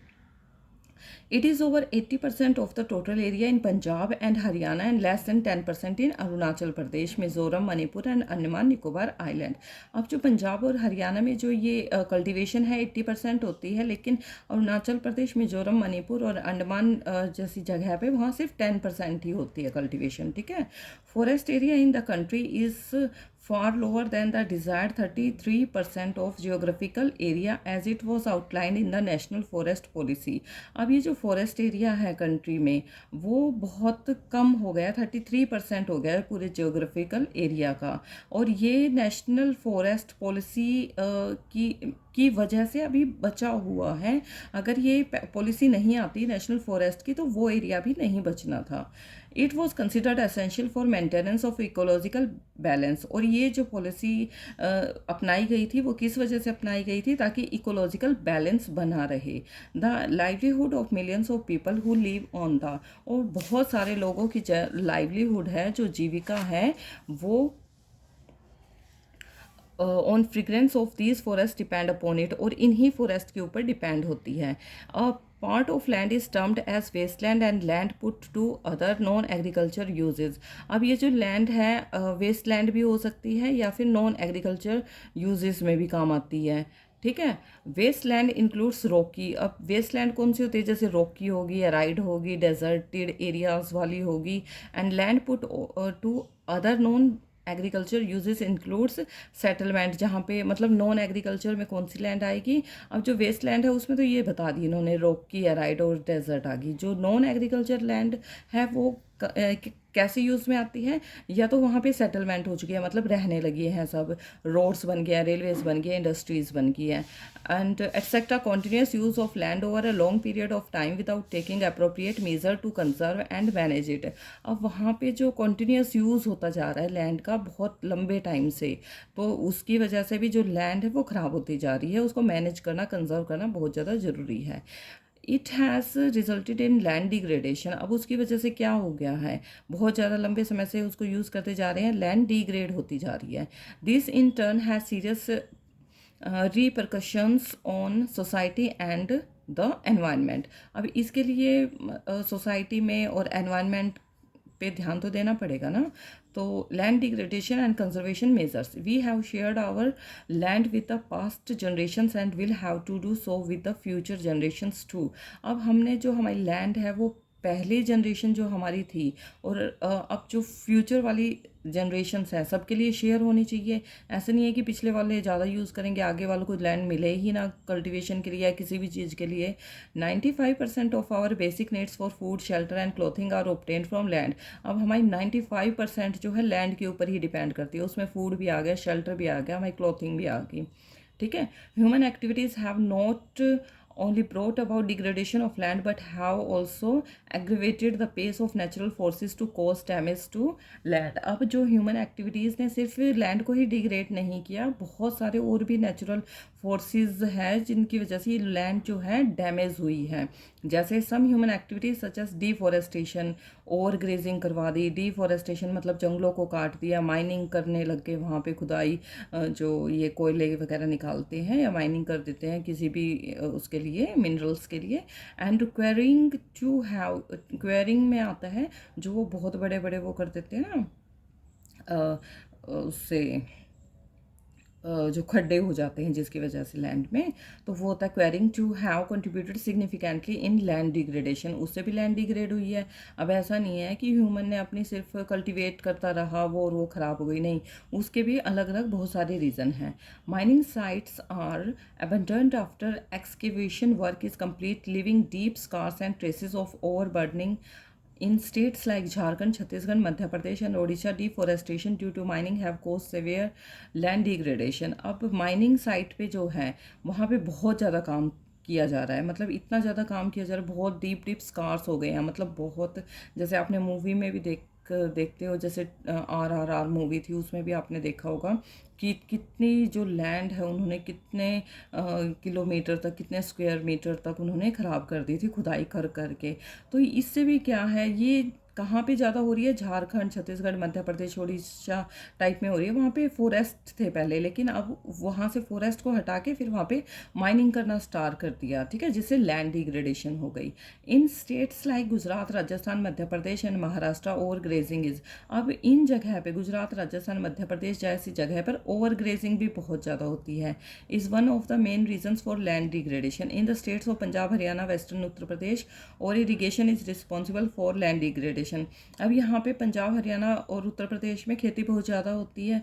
It is over 80% of the total area in Punjab and Haryana and less than 10% in Arunachal Pradesh, Mizoram, Manipur and Andaman Nicobar island. अब जो पंजाब और हरियाणा में जो ये कल्टीवेशन है 80% होती है, लेकिन अरुणाचल प्रदेश, मिज़ोरम, मणिपुर और अंडमान जैसी जगह पे वहाँ सिर्फ 10% ही होती है कल्टीवेशन, ठीक है। Forest area in the country is far lower than the desired 33% of geographical area as it was outlined in the National Forest Policy। अब ये जो फॉरेस्ट एरिया है कंट्री में वो बहुत कम हो गया, 33% हो गया है पूरे जियोग्राफिकल एरिया का, और ये नेशनल फॉरेस्ट पॉलिसी की वजह से अभी बचा हुआ है। अगर ये पॉलिसी नहीं आती नेशनल फॉरेस्ट की तो वो एरिया भी नहीं बचना था। It was considered essential for maintenance of ecological balance. और ये जो पॉलिसी अपनाई गई थी वो किस वजह से अपनाई गई थी, ताकि इकोलॉजिकल बैलेंस बना रहे। The livelihood of millions of people who live on the, और बहुत सारे लोगों की लाइवलीहुड है, जो जीविका है वो on fringes of these forest depend upon it, और इन्हीं फॉरेस्ट के ऊपर डिपेंड होती है। Part of land is termed as wasteland and land put to other non agriculture usages. अब ये जो लैंड है वेस्ट लैंड भी हो सकती है या फिर नॉन एग्रीकल्चर यूजेस में भी काम आती है, ठीक है। Waste land includes rocky. अब वेस्ट लैंड कौन सी होती है, जैसे रॉकी होगी, एराइड होगी, डेजर्टेड एरियाज वाली होगी। And land put to other non agriculture uses includes settlement, जहाँ पे मतलब नॉन एग्रीकल्चर में कौन सी लैंड आएगी। अब जो वेस्ट लैंड है उसमें तो ये बता दी इन्होंने, रॉकी, एराइड और डेजर्ट आ गई। जो नॉन एग्रीकल्चर लैंड है वो कैसे यूज़ में आती है, या तो वहाँ पे सेटलमेंट हो चुकी है, मतलब रहने लगी हैं सब, रोड्स बन गया, रेलवेज बन गए, इंडस्ट्रीज़ बन गई हैं। And etcetera continuous use of land over a long period of time without taking appropriate measure to conserve and manage it. अब वहाँ पे जो कॉन्टिन्यूस यूज़ होता जा रहा है लैंड का बहुत लंबे टाइम से, तो उसकी वजह से भी जो लैंड है वो ख़राब होती जा रही है, उसको मैनेज करना, कंजर्व करना बहुत ज़्यादा ज़रूरी है। It has resulted in land degradation. अब उसकी वजह से क्या हो गया है, बहुत ज़्यादा लंबे समय से उसको यूज़ करते जा रहे हैं, लैंड डिग्रेड होती जा रही है। This in turn has serious repercussions on society and the environment. अब इसके लिए सोसाइटी में और एनवायरनमेंट पे ध्यान तो देना पड़ेगा ना। तो land degradation and conservation measures, we have shared our land with the past generations and will have to do so with the future generations too. अब हमने जो हमारी लैंड है वो पहली जनरेशन जो हमारी थी और अब जो फ्यूचर वाली जनरेशन्स हैं सबके लिए शेयर होनी चाहिए। ऐसा नहीं है कि पिछले वाले ज़्यादा यूज़ करेंगे, आगे वालों को लैंड मिले ही ना कल्टीवेशन के लिए या किसी भी चीज़ के लिए। 95% of our basic needs for food, shelter and clothing are obtained from land. अब हमारी 95% जो है लैंड के ऊपर ही डिपेंड करती है, उसमें फूड भी आ गया, शेल्टर भी आ गया, हमारी क्लोथिंग भी आ गई, ठीक है। Human activities have not only brought about degradation of land but have also aggravated the pace of natural forces to cause damage to land। अब जो ह्यूमन एक्टिविटीज़ ने सिर्फ लैंड को ही डिग्रेड नहीं किया, बहुत सारे और भी नेचुरल फोर्सेस हैं जिनकी वजह से लैंड जो है डैमेज हुई है। जैसे some human activities such as deforestation, overgrazing करवा दी। डिफॉरेस्टेशन मतलब जंगलों को काट दिया, माइनिंग करने लग गए, वहाँ पे खुदाई जो ये कोयले वगैरह निकालते हैं या माइनिंग कर देते हैं किसी भी उसके लिए, मिनरल्स के लिए। And quarrying to have, quarrying में आता है जो वो बहुत बड़े बड़े वो कर देते हैं ना, उससे जो खड्डे हो जाते हैं जिसकी वजह से लैंड में, तो वो होता है quarrying to have contributed significantly in land degradation. उससे भी लैंड डिग्रेड हुई है। अब ऐसा नहीं है कि ह्यूमन ने अपनी सिर्फ कल्टीवेट करता रहा वो और वो ख़राब हो गई, नहीं, उसके भी अलग अलग बहुत सारे रीज़न हैं। Mining sites are abandoned after excavation work is complete, leaving deep scars and traces of overburdening. In states like Jharkhand, Chhattisgarh, Madhya Pradesh and Odisha, deforestation due to mining have caused severe land degradation। अब mining site पे जो है वहाँ पे बहुत ज़्यादा काम किया जा रहा है, मतलब इतना ज़्यादा काम किया जा रहा है, बहुत डीप डीप स्कार्स हो गए हैं, मतलब बहुत, जैसे आपने मूवी में भी देखते हो, जैसे RRR मूवी थी उसमें भी आपने देखा होगा कि कितनी जो लैंड है उन्होंने कितने किलोमीटर तक, कितने स्क्वायर मीटर तक उन्होंने ख़राब कर दी थी खुदाई कर करके। तो इससे भी क्या है, ये कहाँ पे ज़्यादा हो रही है, झारखंड, छत्तीसगढ़, मध्य प्रदेश, उड़ीसा टाइप में हो रही है। वहाँ पे फॉरेस्ट थे पहले, लेकिन अब वहाँ से फॉरेस्ट को हटा के फिर वहाँ पे माइनिंग करना स्टार्ट कर दिया, ठीक है, जिससे लैंड डिग्रेडेशन हो गई। In states like Gujarat, Rajasthan, Madhya Pradesh and Maharashtra overgrazing is. अब इन जगह पे गुजरात, राजस्थान, मध्य प्रदेश जैसी जगह पर ओवर ग्रेजिंग भी बहुत ज़्यादा होती है। Is one of the main reasons for land degradation in the states of Punjab, Haryana, western Uttar Pradesh और irrigation is responsible for land degradation. अब यहाँ पे पंजाब, हरियाणा और उत्तर प्रदेश में खेती बहुत ज़्यादा होती है,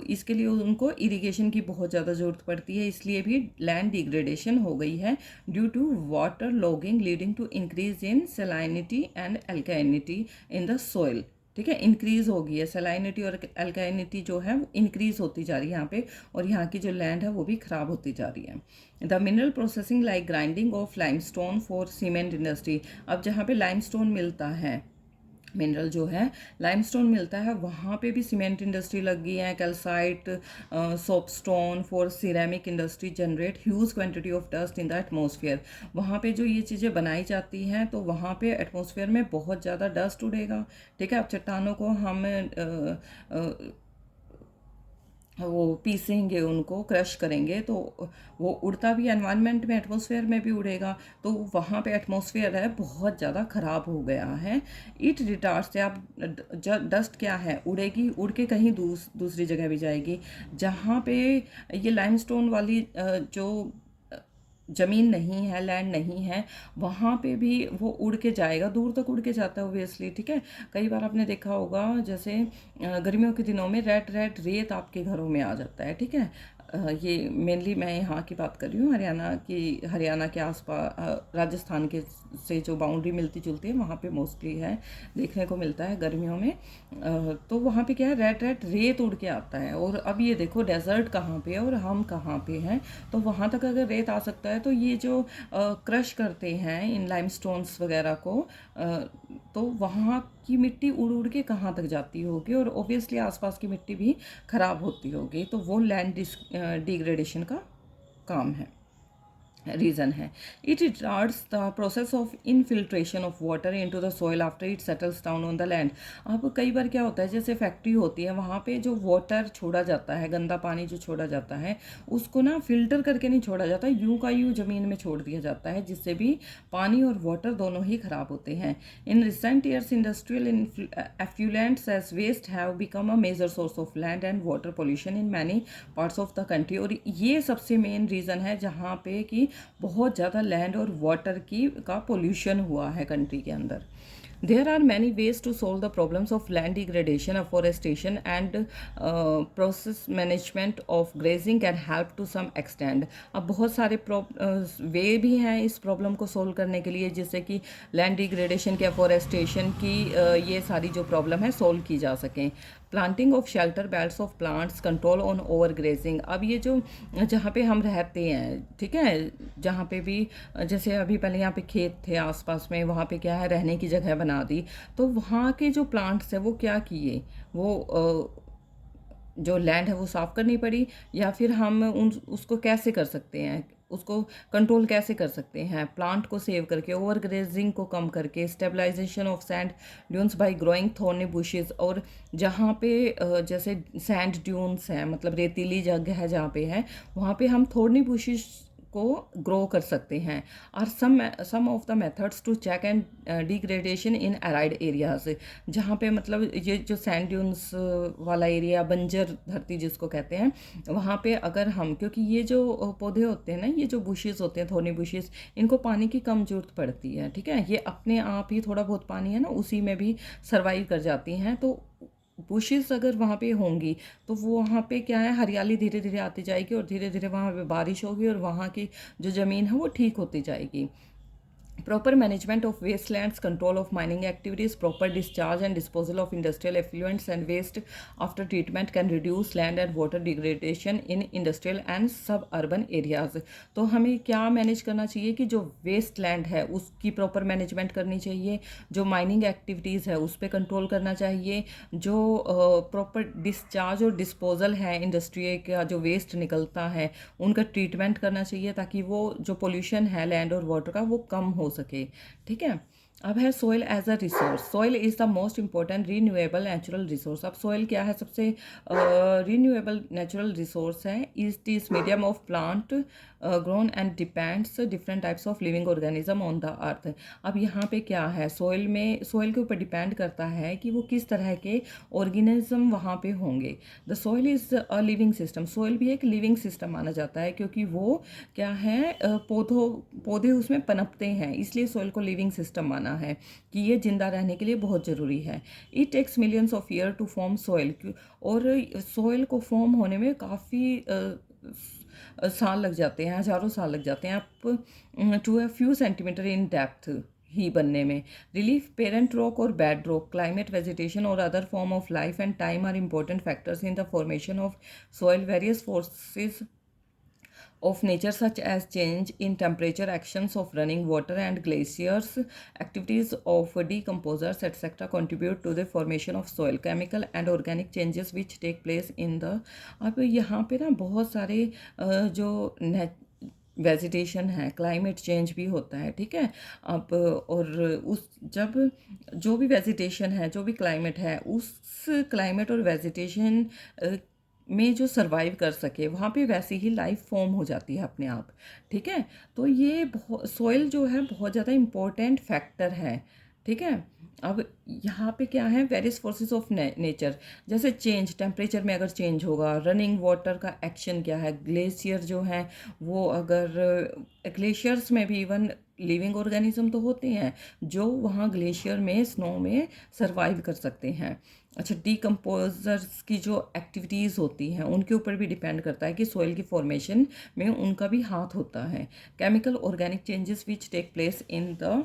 इसके लिए उनको इरीगेशन की बहुत ज़्यादा ज़रूरत पड़ती है, इसलिए भी लैंड डिग्रेडेशन हो गई है due to water logging leading to increase in salinity and alkalinity in the soil. ठीक है, इंक्रीज हो गई है सेलाइनिटी और एल्काइनिटी जो है वो इंक्रीज होती जा रही है यहाँ पे, और यहाँ की जो लैंड है वो भी ख़राब होती जा रही है। The mineral processing like grinding of limestone for cement industry. अब जहाँ पे लाइमस्टोन मिलता है, मिनरल जो है लाइमस्टोन मिलता है, वहाँ पे भी सीमेंट इंडस्ट्री लग गई है। Calcite, soapstone for ceramic industry generate huge quantity of dust in the atmosphere. वहाँ पे जो ये चीज़ें बनाई जाती हैं तो वहाँ पे एटमॉस्फेयर में बहुत ज़्यादा डस्ट उड़ेगा। ठीक है, अब चट्टानों को हम वो पीसेंगे, उनको क्रश करेंगे तो वो उड़ता भी एनवायरनमेंट में, एटमॉस्फेयर में भी उड़ेगा, तो वहाँ पे एटमॉस्फेयर है बहुत ज़्यादा ख़राब हो गया है। इट रिटार्ड्स से आप डस्ट क्या है, उड़ेगी, उड़ के कहीं दूसरी जगह भी जाएगी। जहाँ पे ये लाइमस्टोन वाली जो ज़मीन नहीं है, लैंड नहीं है, वहाँ पे भी वो उड़ के जाएगा, दूर तक उड़ के जाता है ओबियसली। ठीक है, कई बार आपने देखा होगा जैसे गर्मियों के दिनों में रेड रेड रेत आपके घरों में आ जाता है। ठीक है, ये मेनली मैं यहाँ की बात कर रही हूँ, हरियाणा के आसपास, राजस्थान के से जो बाउंड्री मिलती जुलती है वहाँ पे मोस्टली है, देखने को मिलता है गर्मियों में। तो वहाँ पे क्या है, रेड रेड रेत उड़ के आता है। और अब ये देखो डेजर्ट कहाँ पे है और हम कहाँ पे हैं, तो वहाँ तक अगर रेत आ सकता है तो ये जो क्रश करते हैं इन लाइमस्टोन्स वगैरह को, तो वहाँ की मिट्टी उड़ उड़ के कहाँ तक जाती होगी, और ओबियसली आसपास की मिट्टी भी ख़राब होती होगी, तो वो लैंड डिग्रेडेशन का काम है, रीज़न है। It retards the process of infiltration of water into the soil after it settles down on the land. अब कई बार क्या होता है, जैसे फैक्ट्री होती है, वहाँ पे जो वाटर छोड़ा जाता है, गंदा पानी जो छोड़ा जाता है, उसको ना फिल्टर करके नहीं छोड़ा जाता, यूं का यूं ज़मीन में छोड़ दिया जाता है, जिससे भी पानी और वाटर दोनों ही खराब होते हैं। In recent years industrial effluents as waste have become a major source of land and water pollution in many parts of the country. और ये सबसे मेन रीज़न है जहाँ पे कि बहुत ज़्यादा लैंड और वाटर का पोल्यूशन हुआ है कंट्री के अंदर। There are many ways to solve the problems of land degradation, afforestation and process management of grazing can help to some extent। अब बहुत सारे वे भी हैं इस प्रॉब्लम को सोल्व करने के लिए, जिससे कि लैंड डिग्रेडेशन की, अफोरेस्टेशन की ये सारी जो प्रॉब्लम है सोल्व की जा सकें। Planting of shelter belts of plants, control on over grazing. अब ये जो जहाँ पे हम रहते हैं, ठीक है, जहाँ पे भी जैसे अभी पहले यहाँ पे खेत थे आसपास में, वहाँ पे क्या है, रहने की जगह बना दी, तो वहाँ के जो प्लांट्स है वो क्या किए, वो जो लैंड है वो साफ़ करनी पड़ी, या फिर हम उसको कैसे कर सकते हैं, उसको कंट्रोल कैसे कर सकते हैं, प्लांट को सेव करके, ओवर ग्रेजिंग को कम करके, stabilisation of sand dunes by growing thorny bushes. और जहाँ पे जैसे सैंड ड्यून्स हैं, मतलब रेतीली जगह है जहाँ पे है, वहाँ पे हम थॉर्नी बुशेस को ग्रो कर सकते हैं। और some of the methods to check and degradation in arid areas, जहाँ पे मतलब ये जो सैंड ड्यून्स वाला एरिया, बंजर धरती जिसको कहते हैं, वहाँ पे अगर हम, क्योंकि ये जो पौधे होते हैं ना, ये जो बुशेस होते हैं, थोर्नी बुशेस, इनको पानी की कम जरूरत पड़ती है। ठीक है, ये अपने आप ही थोड़ा बहुत पानी है ना, उसी में भी सर्वाइव कर जाती हैं। तो बुशेस अगर वहाँ पे होंगी तो वो वहाँ पे क्या है, हरियाली धीरे धीरे आती जाएगी, और धीरे धीरे वहाँ पे बारिश होगी, और वहाँ की जो ज़मीन है वो ठीक होती जाएगी। Proper management of wastelands, control of mining activities, proper discharge and disposal of industrial effluents and waste after treatment can reduce land and water degradation in industrial and suburban areas। तो हमें क्या मैनेज करना चाहिए कि जो waste land है उसकी proper management करनी चाहिए, जो माइनिंग एक्टिविटीज़ है उस पर कंट्रोल करना चाहिए, जो प्रॉपर डिस्चार्ज और डिस्पोजल है इंडस्ट्री का जो वेस्ट निकलता है उनका ट्रीटमेंट करना चाहिए, ताकि वो जो पोल्यूशन है लैंड और वाटर का वो कम हो सके। ठीक है, अब है soil as a resource. Soil is the most important renewable natural resource. अब सोइल क्या है? सबसे रीन्यूएबल नेचुरल रिसोर्स है। It is medium of plant grown and depends different types of living organism on the earth. अब यहाँ पे क्या है? सोइल में, सोइल के ऊपर डिपेंड करता है कि वो किस तरह के ऑर्गेनिज्म वहाँ पे होंगे। The soil is a living system. Soil भी एक लिविंग सिस्टम माना जाता है, क्योंकि वो क्या है, पौधे उसमें पनपते हैं, इसलिए सोइल को लिविंग सिस्टम माना है कि ये जिंदा रहने के लिए बहुत ज़रूरी है। It takes millions of year to form soil. और सोइल को फॉर्म होने में काफ़ी साल लग जाते हैं, हज़ारों साल लग जाते हैं, आप to a few centimeter in depth ही बनने में। रिलीफ, पेरेंट रॉक और बेड रॉक, क्लाइमेट, वेजिटेशन और other form of life and time are important factors in the formation of soil. Various forces of nature such as change in temperature, actions of running water and glaciers, activities of decomposers etc. contribute to the formation of soil. Chemical and organic changes which take place in the, अब यहाँ पे ना बहुत सारे जो vegetation है, climate change भी होता है, ठीक है। अब और उस जब जो भी वेजिटेशन है, जो भी क्लाइमेट है, उस क्लाइमेट और वेजिटेशन में जो सरवाइव कर सके, वहाँ पे वैसे ही लाइफ फॉर्म हो जाती है अपने आप, ठीक है। तो ये सोइल जो है बहुत ज़्यादा इम्पोर्टेंट फैक्टर है, ठीक है। अब यहाँ पे क्या है? वेरियस फोर्सेस ऑफ नेचर, जैसे चेंज, टेम्परेचर में अगर चेंज होगा, रनिंग वाटर का एक्शन क्या है, ग्लेशियर जो है वो, अगर ग्लेशियर्स में भी इवन लिविंग ऑर्गेनिज्म तो होते हैं जो वहाँ ग्लेशियर में, स्नो में सरवाइव कर सकते हैं। अच्छा, डीकम्पोजर्स की जो एक्टिविटीज़ होती हैं उनके ऊपर भी डिपेंड करता है कि सोइल की फॉर्मेशन में उनका भी हाथ होता है। Chemical organic changes which take place in the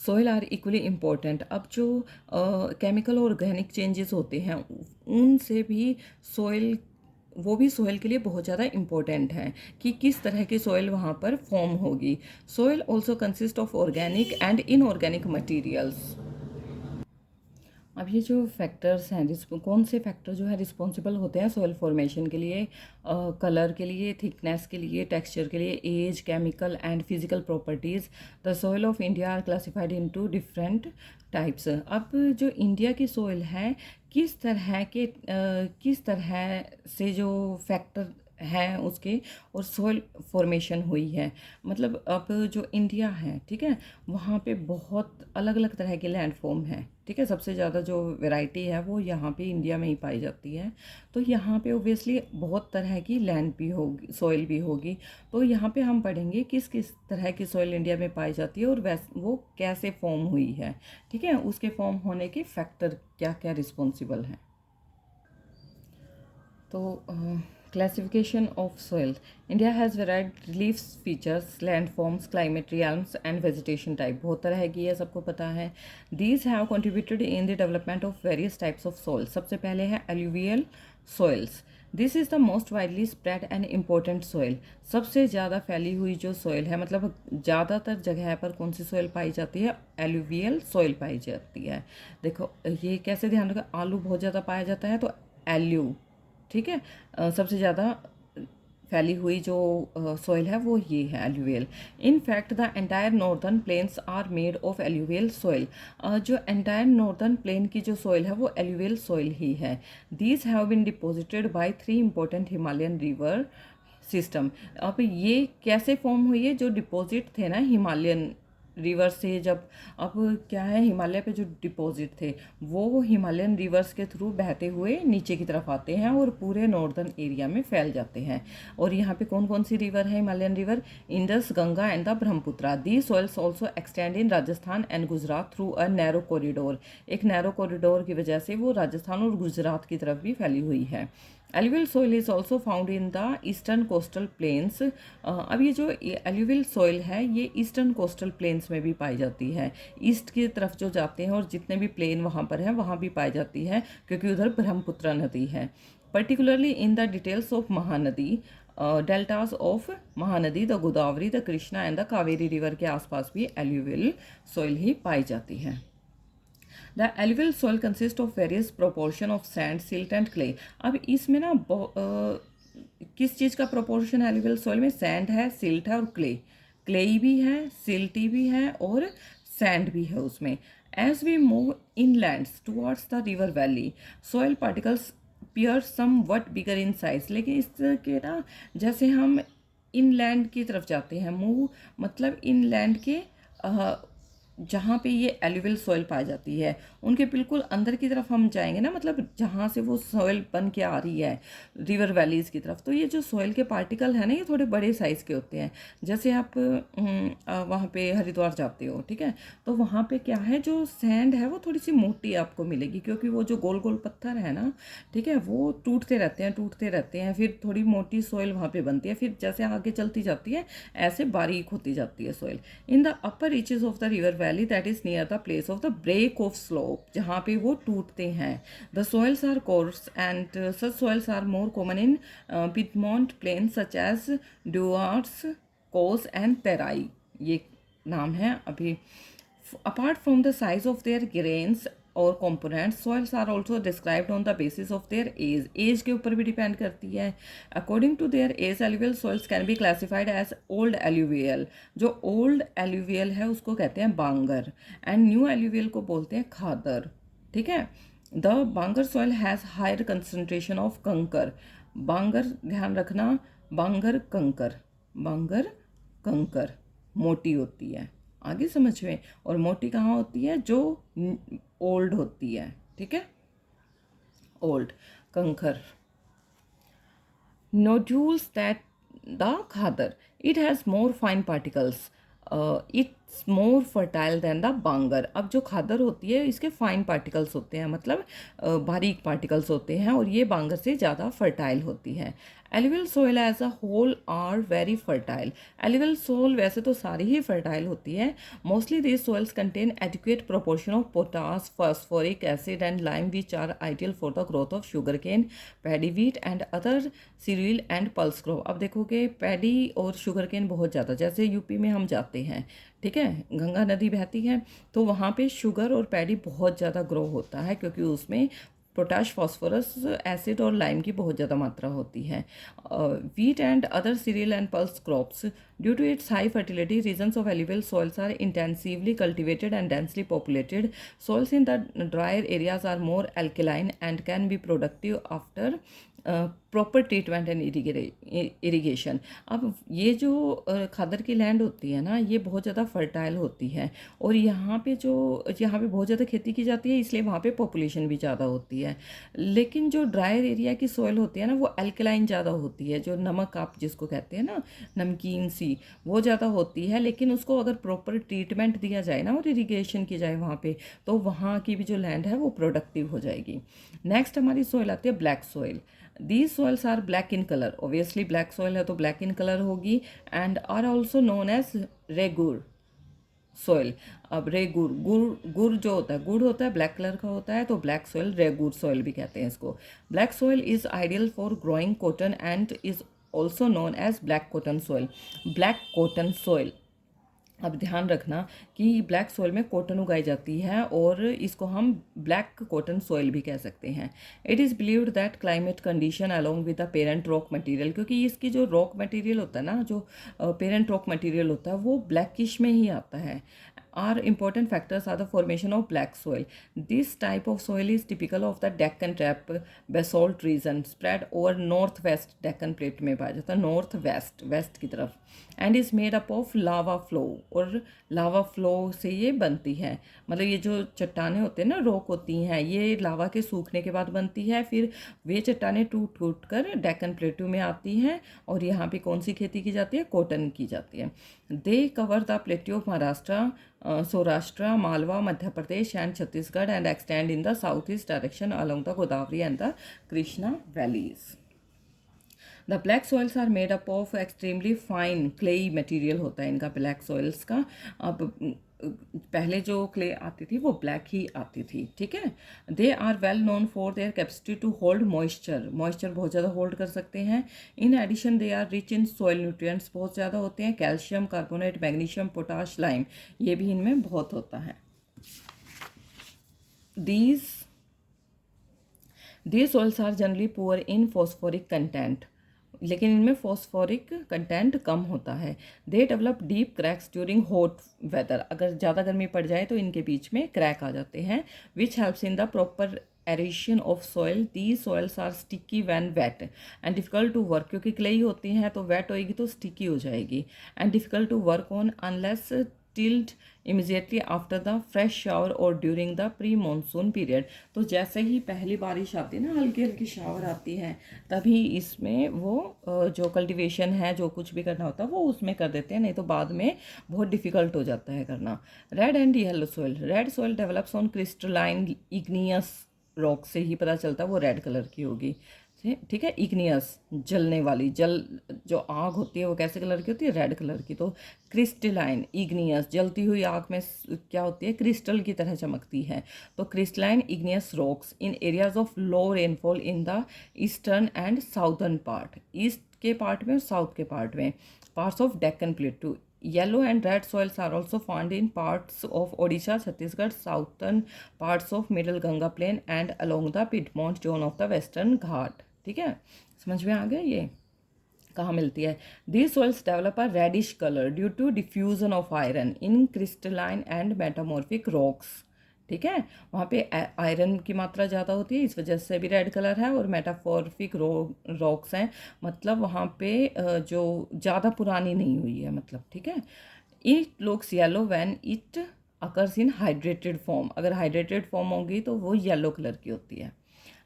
soil are equally important. अब जो केमिकल ऑर्गेनिक चेंजेस होते हैं उनसे भी सोइल, वो भी सोइल के लिए बहुत ज़्यादा इम्पोर्टेंट है कि किस तरह की सोइल वहाँ पर फॉर्म होगी। Soil also consist of organic and inorganic materials. अब ये जो फैक्टर्स हैं, कौन से फैक्टर जो है रिस्पॉन्सिबल होते हैं सोयल फॉर्मेशन के लिए? कलर के लिए, थिकनेस के लिए, टेक्सचर के लिए, as, chemical and physical properties. The soil of India are classified into different types. अब जो इंडिया की सोयल है, किस तरह से जो फैक्टर हैं उसके और सोयल फॉर्मेशन हुई है, मतलब अब जो इंडिया है, ठीक है, वहाँ पे बहुत अलग अलग तरह के लैंड फॉर्म है, ठीक है। सबसे ज़्यादा जो वैरायटी है वो यहाँ पे इंडिया में ही पाई जाती है। तो यहाँ पे ओबियसली बहुत तरह की लैंड भी होगी, सॉइल भी होगी। तो यहाँ पे हम पढ़ेंगे किस किस तरह की सॉइल इंडिया में पाई जाती है और वो कैसे फॉर्म हुई है, ठीक है। उसके फॉर्म होने के फैक्टर क्या क्या रिस्पॉन्सिबल हैं। तो classification of soil. India has varied relief features, land forms, climate realms and vegetation type. बहुत तरह की है, सबको पता है। These have contributed in the development of various types of soil. सबसे पहले है alluvial soils. This is the most widely spread and important soil. सबसे ज़्यादा फैली हुई जो सोइल है, मतलब ज़्यादातर जगह पर कौन सी सोइल पाई जाती है? एल्यूवियल सोइल पाई जाती है। देखो ये कैसे ध्यान रखो, आलू बहुत ज़्यादा पाया जाता है तो एल्यू, ठीक है। सबसे ज़्यादा फैली हुई जो सॉइल है वो ये है alluvial. In fact the entire northern plains are made of alluvial soil. जो एंटायर नॉर्दर्न प्लेन की जो सॉइल है वो एल्यूवियल सॉइल ही है। These have been deposited by 3 important Himalayan river system. अब ये कैसे फॉर्म हुई है? जो डिपॉजिट थे ना हिमालयन रिवर से, जब अब क्या है, हिमालय पे जो डिपॉजिट थे वो हिमालयन रिवर्स के थ्रू बहते हुए नीचे की तरफ आते हैं और पूरे नॉर्दर्न एरिया में फैल जाते हैं। और यहाँ पे कौन कौन सी रिवर है Himalayan river? Indus, Ganga and the Brahmaputra. The soils also extend in Rajasthan and Gujarat through a narrow corridor. एक नैरो कॉरिडोर की वजह से वो राजस्थान और गुजरात की तरफ भी फैली हुई है। Alluvial soil is also found in the eastern coastal planes. अब ये जो एल्यूवियल सोइल है ये ईस्टर्न कोस्टल प्लेन्स में भी पाई जाती है। ईस्ट की तरफ जो जाते हैं और जितने भी प्लेन वहाँ पर हैं वहाँ भी पाई जाती है, क्योंकि उधर ब्रह्मपुत्र नदी है। Particularly in the details of Mahanadi, deltas of Mahanadi, the Godavari, the Krishna and the Kaveri river के आसपास भी एल्यूवियल सोइल ही पाई जाती है। The alluvial soil consist of various proportion of sand, silt and clay. अब इसमें ना किस चीज़ का प्रोपोर्शन है एल्यूवियल सॉइल में? सैंड है, सिल्ट है और क्ले, क्लेई भी है, सिल्टी भी है और सैंड भी है उसमें। As we move inlands towards the river valley, soil particles appear some what bigger in size. लेकिन इस तरह के ना, जैसे हम इनलैंड की तरफ जाते हैं, मूव मतलब इनलैंड के जहाँ पे ये एलुवियल सॉइल पाई जाती है उनके बिल्कुल अंदर की तरफ हम जाएंगे ना, मतलब जहाँ से वो सॉइल बन के आ रही है रिवर वैलीज़ की तरफ, तो ये जो सॉइल के पार्टिकल है ना, ये थोड़े बड़े साइज़ के होते हैं। जैसे आप वहाँ पे हरिद्वार जाते हो, ठीक है, तो वहाँ पे क्या है, जो सैंड है वो थोड़ी सी मोटी आपको मिलेगी, क्योंकि वो जो गोल गोल पत्थर है ना, ठीक है, वो टूटते रहते हैं टूटते रहते हैं, फिर थोड़ी मोटी सॉइल वहाँ पे बनती है, फिर जैसे आगे चलती जाती है ऐसे बारीक होती जाती है soil. In the upper reaches of the river valley that is near the place of the break of slope, जहाँ पे वो टूटते हैं, the soils are coarse and such soils are more common in piedmont plain such as Duars, Chos and Terai, ये नाम है अभी। Apart from the size of their grains और components, soils are also described on the basis of their age. Age के ऊपर भी depend करती है। According to their age, alluvial soils can be classified as old alluvial. जो old alluvial है उसको कहते हैं बांगर, and new alluvial को बोलते हैं खादर, ठीक है। The Bangar soil has higher concentration of कंकर। बांगर ध्यान रखना, बांगर कंकर, बांगर कंकर मोटी होती है, आगे समझ में। और मोटी कहाँ होती है, जो ओल्ड होती है, ठीक है, ओल्ड कंकर। nodules that the khadar, it has more fine particles, it's more fertile than the बांगर। अब जो खादर होती है इसके फाइन पार्टिकल्स होते हैं, मतलब बारीक पार्टिकल्स होते हैं, और ये बांगर से ज़्यादा फर्टाइल होती है। Alluvial soil as a whole are very fertile. Alluvial soil वैसे तो सारी ही फर्टाइल होती है। Mostly these soils contain adequate proportion of potash, phosphoric acid and lime which are ideal for the growth of sugar cane, paddy wheat and other cereal and pulse crop. अब देखोगे paddy और sugar cane बहुत ज़्यादा, जैसे UP में हम जाते हैं, ठीक है, गंगा नदी बहती है, तो वहाँ पे शुगर और पैडी बहुत ज़्यादा ग्रो होता है, क्योंकि उसमें पोटाश, फॉस्फोरस, एसिड और लाइम की बहुत ज़्यादा मात्रा होती है। Wheat and other cereal and pulse crops, due to its high fertility, regions of alluvial soils are intensively cultivated and densely populated. Soils in the drier areas are more alkaline and can be productive after proper treatment and irrigation. अब ये जो खादर की land होती है ना, ये बहुत ज़्यादा फर्टाइल होती है, और यहाँ पे बहुत ज़्यादा खेती की जाती है, इसलिए वहाँ पे पॉपुलेशन भी ज़्यादा होती है। लेकिन जो ड्रायर एरिया की सॉइल होती है ना, वो अल्कलाइन ज़्यादा होती है, जो नमक आप जिसको कहते हैं ना, नमकीन सी, वो ज़्यादा होती है। लेकिन उसको अगर प्रॉपर ट्रीटमेंट दिया जाए ना और इरीगेशन की जाए वहाँ पे, तो वहाँ की भी जो लैंड है वो प्रोडक्टिव हो जाएगी। नेक्स्ट हमारी सॉइल आती है black soil. These soils are black in colour, obviously black soil है तो ब्लैक इन कलर होगी, and are also known as regur soil. अब रेगुर, गुड़ जो होता है, गुड़ होता है, ब्लैक कलर का होता है, तो ब्लैक सॉइल रेगुर सॉइल भी कहते हैं इसको। Black soil is ideal for growing cotton and is also known as black cotton soil. Black cotton soil, अब ध्यान रखना कि ब्लैक सॉइल में कॉटन उगाई जाती है, और इसको हम ब्लैक कॉटन सॉइल भी कह सकते हैं। It is believed that climate condition along with the parent rock material, क्योंकि इसकी जो रॉक मटेरियल होता है ना, जो पेरेंट रॉक मटेरियल होता है, वो ब्लैकिश में ही आता है। Are important factors are the formation of black soil. This type of soil is typical of the Deccan Trap basalt region spread over northwest Deccan Plate में पाया जाता है, नॉर्थ वेस्ट, वेस्ट की तरफ, and is made up of lava flow, और lava flow से ये बनती है। मतलब ये जो चट्टानें होते हैं ना, रॉक होती हैं, ये लावा के सूखने के बाद बनती है, फिर वे चट्टानें टूट टूट कर डेक्कन प्लेटू में आती हैं, और यहाँ पे कौन सी खेती की जाती है, कॉटन की जाती है। They cover the plateau of Maharashtra, Saurashtra, Malwa, Madhya Pradesh and Chhattisgarh, and extend in the south east direction along the Godavari and the Krishna valleys. The black soils are made up of extremely fine clayey material होता है इनका, ब्लैक सॉइल्स का। अब पहले जो clay आती थी वो ब्लैक ही आती थी, ठीक है। They are well known for their capacity to hold moisture, moisture बहुत ज़्यादा होल्ड कर सकते हैं। In addition they are rich in soil nutrients, बहुत ज़्यादा होते हैं, calcium carbonate, magnesium, potash, lime, ये भी इनमें बहुत होता है। These soils are generally poor in phosphoric content. लेकिन इनमें फॉस्फोरिक कंटेंट कम होता है। They develop deep cracks during hot weather, अगर ज़्यादा गर्मी पड़ जाए तो इनके बीच में क्रैक आ जाते हैं। Which helps in the proper aeration of soil. The soils are sticky when wet and difficult to work, क्योंकि क्लेई होती हैं तो वेट होएगी तो स्टिकी हो जाएगी, and difficult to work on unless tilled immediately after the fresh shower और during the pre monsoon period. तो जैसे ही पहली बारिश आती है ना, हल्की हल्की शावर आती है, तभी इसमें वो जो कल्टीवेशन है, जो कुछ भी करना होता है वो उसमें कर देते हैं, नहीं तो बाद में बहुत डिफ़िकल्ट हो जाता है करना। Red and yellow soil. Red soil develops on crystalline igneous rock, से ही पता चलता है वो रेड कलर की होगी। ठीक है, इग्नियस जलने वाली, जल जो आग होती है वो कैसे कलर की होती है, रेड कलर की। तो क्रिस्टलाइन इग्नियस, जलती हुई आग में क्या होती है, क्रिस्टल की तरह चमकती है। तो crystalline igneous rocks in areas of low rainfall in the eastern and southern part, east के पार्ट में और साउथ के पार्ट में, parts of Deccan प्लेटू। Yellow and red soils are also found in parts of Odisha, Chhattisgarh, southern parts of Middle Ganga Plain and along the Piedmont zone of the Western Ghat। ठीक है, समझ में आ गया ये कहाँ मिलती है। These soils develop a reddish color due to diffusion of iron in crystalline and metamorphic rocks। ठीक है, वहाँ पे आयरन की मात्रा ज़्यादा होती है, इस वजह से भी रेड कलर है। और मेटाफॉर्फिक रॉक्स हैं, मतलब वहाँ पे जो ज़्यादा पुरानी नहीं हुई है, मतलब। ठीक है, it looks yellow when it occurs in hydrated form, अगर हाइड्रेटेड फॉर्म होगी तो वो येलो कलर की होती है।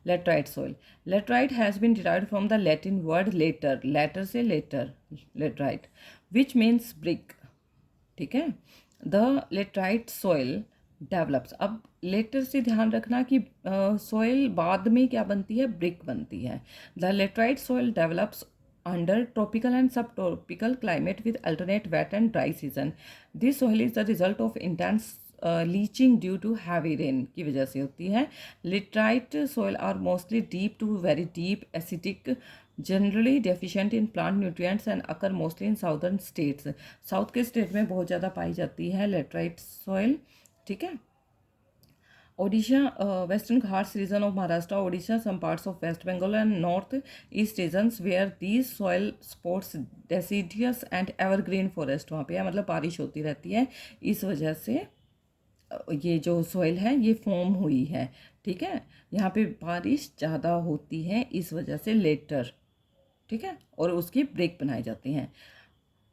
Laterite soil. Laterite has been derived from the Latin word later, later से later, laterite, which means brick. ठीक है, द लेटराइट सॉइल डेवलप्स। अब लेटर से ध्यान रखना कि सॉइल बाद में क्या बनती है, ब्रिक बनती है। The laterite soil develops under tropical and sub tropical climate with alternate wet and dry season. This soil is the result of intense leaching due to heavy rain की वजह से होती है। Laterite soil are mostly deep to very deep acidic, generally deficient in plant nutrients and occur mostly in southern states. South के state में बहुत ज़्यादा पाई जाती है लेटराइट सॉइल। ठीक है, Odisha, Western Ghats region of Maharashtra, Odisha, some parts of West Bengal and north east regions where these soil supports deciduous and evergreen forest, वहाँ पे है, मतलब बारिश होती रहती है, इस वजह से ये जो सॉइल है ये फॉर्म हुई है। ठीक है, यहाँ पे बारिश ज़्यादा होती है, इस वजह से लेटर। ठीक है, और उसकी ब्रेक बनाए जाते हैं।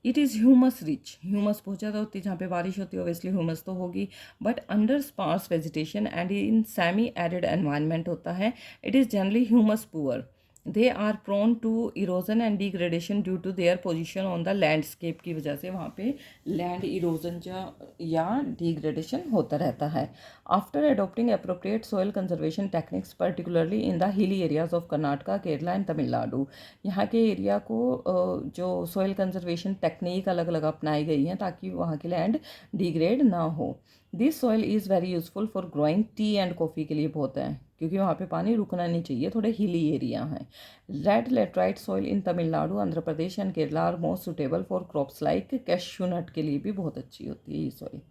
It is humus rich, humus बहुत ज़्यादा होती है जहाँ पे बारिश होती है, ओबियसली ह्यूमस तो होगी, but under sparse vegetation and in semi arid environment होता है। It is generally humus poor. They are prone to erosion and degradation due to their position on the landscape, की वजह से वहाँ पे लैंड इरोजन या डिग्रेडेशन होता रहता है। After adopting appropriate soil conservation techniques particularly in the hilly areas of Karnataka, Kerala and Tamil Nadu, यहाँ के एरिया को जो सॉइल कंजर्वेशन टेक्निक अलग अलग अपनाई गई हैं ताकि वहाँ की लैंड डिग्रेड ना हो। This soil is very useful for growing T and coffee के लिए बहुत है, क्योंकि वहाँ पे पानी रुकना नहीं चाहिए, थोड़े हिली एरिया हैं। Red laterite soil in Tamil Nadu, Andhra Pradesh and Kerala are most suitable for crops like cashew nut के लिए भी बहुत अच्छी होती है ये सॉइल।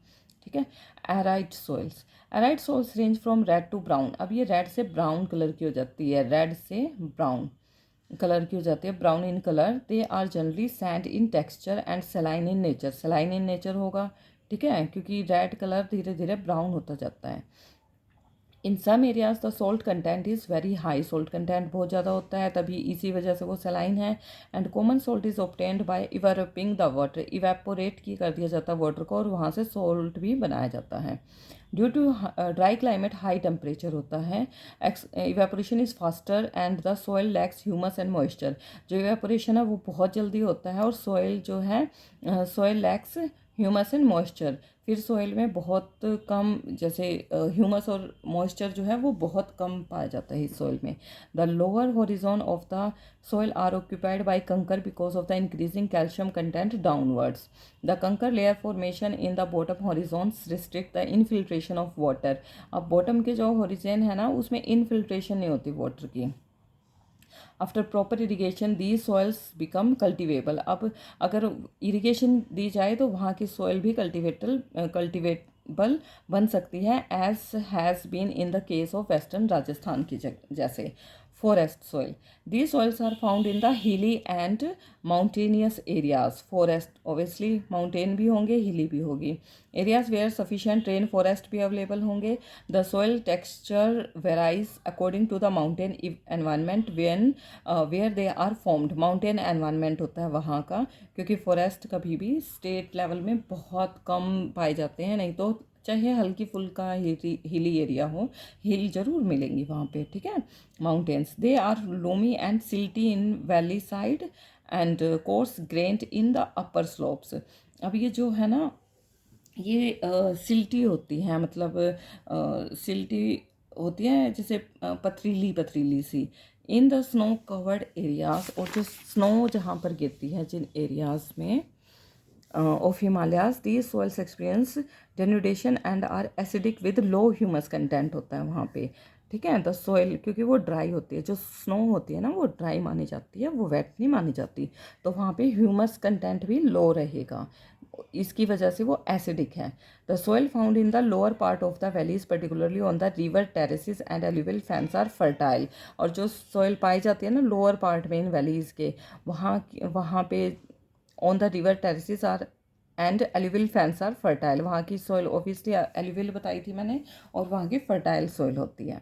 ठीक है, arid soils. Arid soils range from red to brown, अब ये रेड से ब्राउन कलर की हो जाती है, रेड से ब्राउन कलर की हो जाती है, brown in colour. They are generally sand in texture and saline in nature, saline in nature होगा। ठीक है, क्योंकि रेड कलर धीरे धीरे ब्राउन होता जाता है। In some areas the salt content is very high, salt content बहुत ज़्यादा होता है, तभी इसी वजह से वो सेलाइन है। And common salt is obtained by evaporating the water, evaporate की कर दिया जाता है वाटर को और वहाँ से सॉल्ट भी बनाया जाता है। Due to dry climate high temperature होता है, evaporation is faster and the soil lacks humus and moisture, जो इवेपोरेशन है वो बहुत जल्दी होता है और सॉइल जो है soil lacks humus and moisture, फिर सॉइल में बहुत कम, जैसे ह्यूमस और मॉइस्चर जो है वो बहुत कम पाया जाता है इस सॉइल में। The lower horizon of the soil are occupied by kankar because of the increasing calcium content downwards. The kankar layer formation in the bottom horizons restrict the infiltration of water. अब बॉटम के जो हॉरिजन है ना उसमें infiltration नहीं होती water की। After proper irrigation दी soils become cultivable, अब अगर इरीगेशन दी जाए तो वहाँ की सॉइल भी कल्टिवेबल बन सकती है, as has been in the case of western Rajasthan की जैसे। forest soil. These soils are found in the hilly and mountainous areas. Forest obviously mountain भी होंगे, hilly भी होगी. Areas where sufficient rain forest भी available होंगे. The soil texture varies according to the mountain environment when where they are formed. Mountain environment होता है वहाँ का, क्योंकि forest कभी भी state level में बहुत कम पाए जाते हैं, नहीं तो चाहे हल्की फुल्का हिली एरिया हो, हिल जरूर मिलेंगी वहाँ पे, ठीक है. Mountains they are loamy and silty in valley side and coarse grained in the upper slopes. अब ये जो है ना, ये सिल्टी होती हैं, मतलब सिल्टी होती है जैसे पथरीली पथरीली सी, in the snow covered areas. और जो स्नो जहाँ पर गिरती है जिन एरियाज में of Himalayas, these soils experience denudation and are acidic with low humus content होता है वहाँ पे, ठीक है. द सोइल क्योंकि वो ड्राई होती है, जो स्नो होती है ना वो ड्राई मानी जाती है, वो वेट नहीं मानी जाती, तो वहाँ पे ह्यूमस कंटेंट भी लो रहेगा, इसकी वजह से वो एसिडिक है. The soil found in the lower part of the valleys particularly on the river terraces and alluvial fans are fertile. और जो सोइल पाई जाती है ना लोअर पार्ट में इन वैलीज के, वहाँ पे on the river terraces are and alluvial fans are fertile. वहाँ की सॉइल ऑब्वियसली एल्यूवियल बताई थी मैंने, और वहाँ की फर्टाइल सॉइल होती है.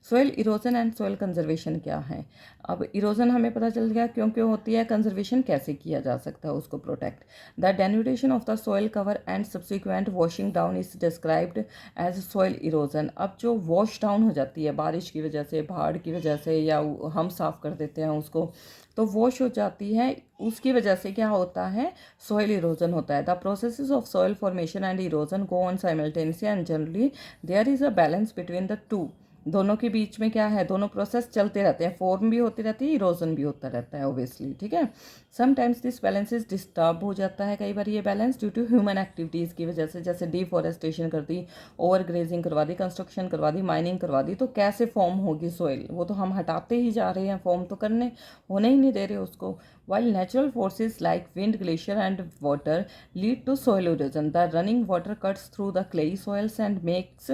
Soil erosion and soil conservation क्या है. अब इरोजन हमें पता चल गया क्यों क्यों होती है, कंजर्वेशन कैसे किया जा सकता है उसको protect. The denudation of the soil cover and subsequent washing down is described as soil erosion. अब जो वॉश डाउन हो जाती है बारिश की वजह से, बाढ़ की वजह से, या हम साफ़ कर देते हैं उसको, तो वॉश हो जाती है, उसकी वजह से क्या होता है, सॉइल इरोजन होता है. The processes of soil formation and erosion go on simultaneously and generally there is a balance between the two. दोनों के बीच में क्या है, दोनों प्रोसेस चलते रहते हैं, फॉर्म भी होती रहती है, इरोजन भी होता रहता है ओबियसली, ठीक है. Sometimes this balance is disturb हो जाता है कई बार ये balance due to human activities की वजह से, जैसे डिफॉरेस्टेशन कर दी, ओवर ग्रेजिंग करवा दी, कंस्ट्रक्शन करवा दी, माइनिंग करवा दी, तो कैसे फॉर्म होगी सॉइल, वो तो हम हटाते ही जा रहे हैं, फॉर्म तो करने होने ही नहीं दे रहे उसको. While natural forces like wind, glacier and water lead to soil erosion, the running water cuts through the clayey soils and makes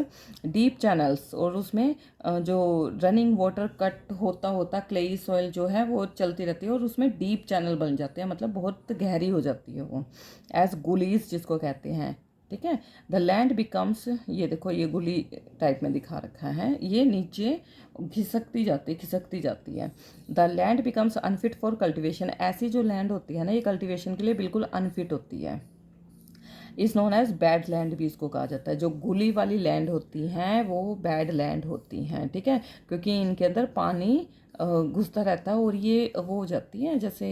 deep channels. और उसमें जो रनिंग वाटर कट होता होता क्लेई सॉइल जो है वो चलती रहती है और उसमें डीप चैनल बन जाते हैं, मतलब बहुत गहरी हो जाती है वो, एज गुलीज जिसको कहते हैं, ठीक है. द लैंड बिकम्स, ये देखो ये गुली टाइप में दिखा रखा है, ये नीचे खिसकती जाती है. The land becomes unfit for cultivation. ऐसी जो लैंड होती है ना ये कल्टिवेशन के लिए बिल्कुल अनफिट होती है. Is known as bad land भी इसको कहा जाता है. जो गुली वाली लैंड होती हैं वो बैड लैंड होती हैं, ठीक है, क्योंकि इनके अंदर पानी घुसता रहता है और ये वो हो जाती है जैसे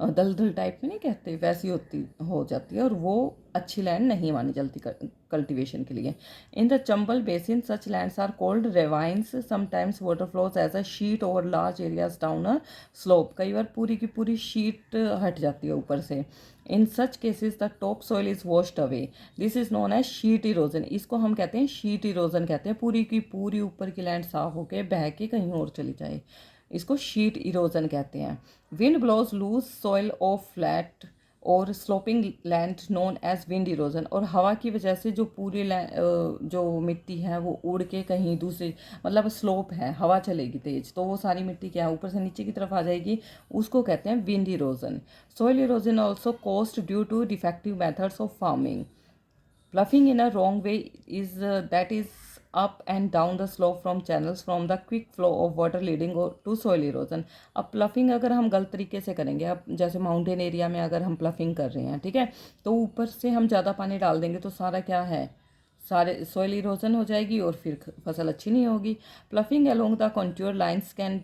दलदल टाइप में नहीं कहते, वैसी हो जाती है, और वो अच्छी लैंड नहीं मानी जाती कल्टीवेशन के लिए. In the Chambal basin such lands are called ravines. Sometimes water flows as a sheet over large areas down a slope. कई बार पूरी की पूरी शीट हट जाती है ऊपर से. In such cases the top soil is washed away. This is known as sheet erosion. इसको हम कहते हैं शीट इरोजन कहते हैं, पूरी की पूरी ऊपर की लैंड साफ होके बह के कहीं और चली जाए, इसको शीट इरोजन कहते हैं. Wind blows loose soil off flat और sloping land known as wind erosion. और हवा की वजह से जो पूरी जो मिट्टी है वो उड़ के कहीं दूसरी, मतलब स्लोप है, हवा चलेगी तेज तो वो सारी मिट्टी क्या है ऊपर से नीचे की तरफ आ जाएगी, उसको कहते हैं wind erosion. Soil erosion also caused due to defective methods of farming. Ploughing in a wrong way is that is up and down the slope from channels from the quick flow of water leading to soil erosion. अब ploughing अगर हम गलत तरीके से करेंगे, अब जैसे mountain area में अगर हम प्लफिंग कर रहे हैं, ठीक है, तो ऊपर से हम ज़्यादा पानी डाल देंगे तो सारा क्या है, सारे सॉइल इरोजन हो जाएगी और फिर फसल अच्छी नहीं होगी. Ploughing along the contour lines can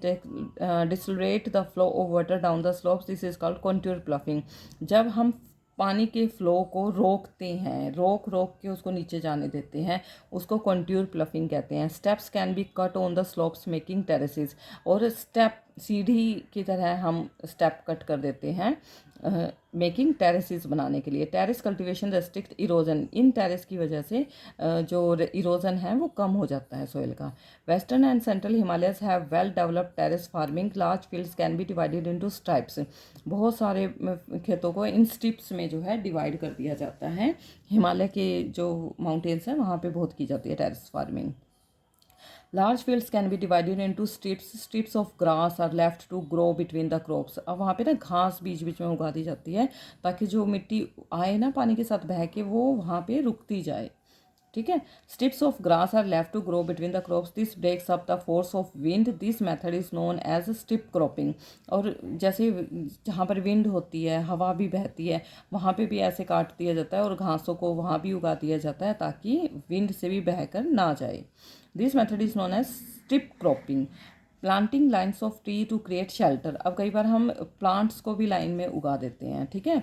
decelerate the flow of water down the slopes. This is called contour ploughing. जब हम पानी के फ्लो को रोकते हैं, रोक के उसको नीचे जाने देते हैं, उसको कॉन्ट्योर प्लफिंग कहते हैं. Steps can be cut on the slopes making terraces. और स्टेप सीढ़ी की तरह हम स्टेप कट कर देते हैं मेकिंग टेरेसेस बनाने के लिए. Terrace cultivation restrict erosion. इन टेरेस की वजह से जो इरोजन है वो कम हो जाता है सॉइल का. Western and central Himalayas have well developed terrace farming. Large fields can be divided into stripes. बहुत सारे खेतों को इन स्ट्रिप्स में जो है डिवाइड कर दिया जाता है. हिमालय के जो माउंटेन्स हैं वहाँ पे बहुत की जाती है terrace farming. Large fields can be divided into strips of grass are left to grow between the crops. अब वहाँ पे ना घास बीच बीच में उगा दी जाती है ताकि जो मिट्टी आए ना पानी के साथ बह के वो वहाँ पे रुकती जाए। ठीक है। Strips of grass are left to grow between the crops, this breaks up the force of wind, this method is known as strip cropping. और जैसे जहाँ पर विंड होती है, हवा भी बहती है, वहाँ पे भी ऐसे काट दिया जाता है और घासों को वहाँ भी उगा दिया जाता है ताकि विंड से भी बहकर ना जाए। This method is known as strip cropping. Planting lines of tree to create shelter. अब कई बार हम प्लांट्स को भी लाइन में उगा देते हैं। ठीक है।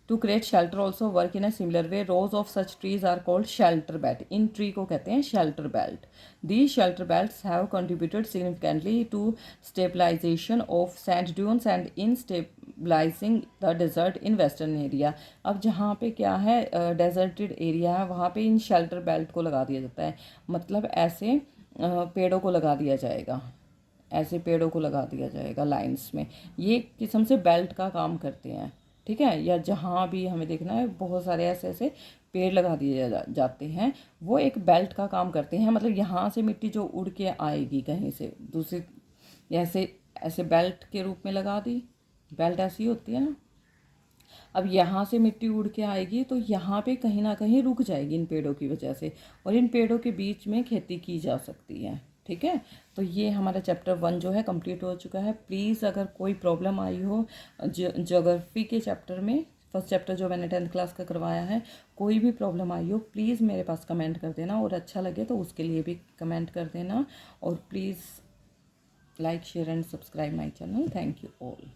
To create shelter also work in a similar way, rows of such trees are called shelter belt. इन ट्री को कहते हैं shelter belt. These shelter belts have contributed significantly to stabilisation of sand dunes and in stabilising the desert in western area. अब जहाँ पे क्या है deserted area है वहाँ पे इन शेल्टर बेल्ट को लगा दिया जाता है। मतलब ऐसे पेड़ों को लगा दिया जाएगा, ऐसे पेड़ों को लगा दिया जाएगा लाइंस में। ये किस्म से बेल्ट का काम करते हैं। ठीक है। या जहाँ भी हमें देखना है बहुत सारे ऐसे ऐसे पेड़ लगा दिए जाते हैं, वो एक बेल्ट का काम करते हैं। मतलब यहाँ से मिट्टी जो उड़ के आएगी कहीं से दूसरी, ऐसे ऐसे बेल्ट के रूप में लगा दी। बेल्ट ऐसी होती है ना। अब यहाँ से मिट्टी उड़ के आएगी तो यहाँ पे कहीं ना कहीं रुक जाएगी इन पेड़ों की वजह से, और इन पेड़ों के बीच में खेती की जा सकती है। ठीक है। तो ये हमारा चैप्टर 1 जो है कंप्लीट हो चुका है। प्लीज़ अगर कोई प्रॉब्लम आई हो ज्योग्राफी के चैप्टर में, फर्स्ट चैप्टर जो मैंने 10th क्लास का करवाया है, कोई भी प्रॉब्लम आई हो प्लीज़ मेरे पास कमेंट कर देना, और अच्छा लगे तो उसके लिए भी कमेंट कर देना। और please like share and subscribe my channel. Thank you all.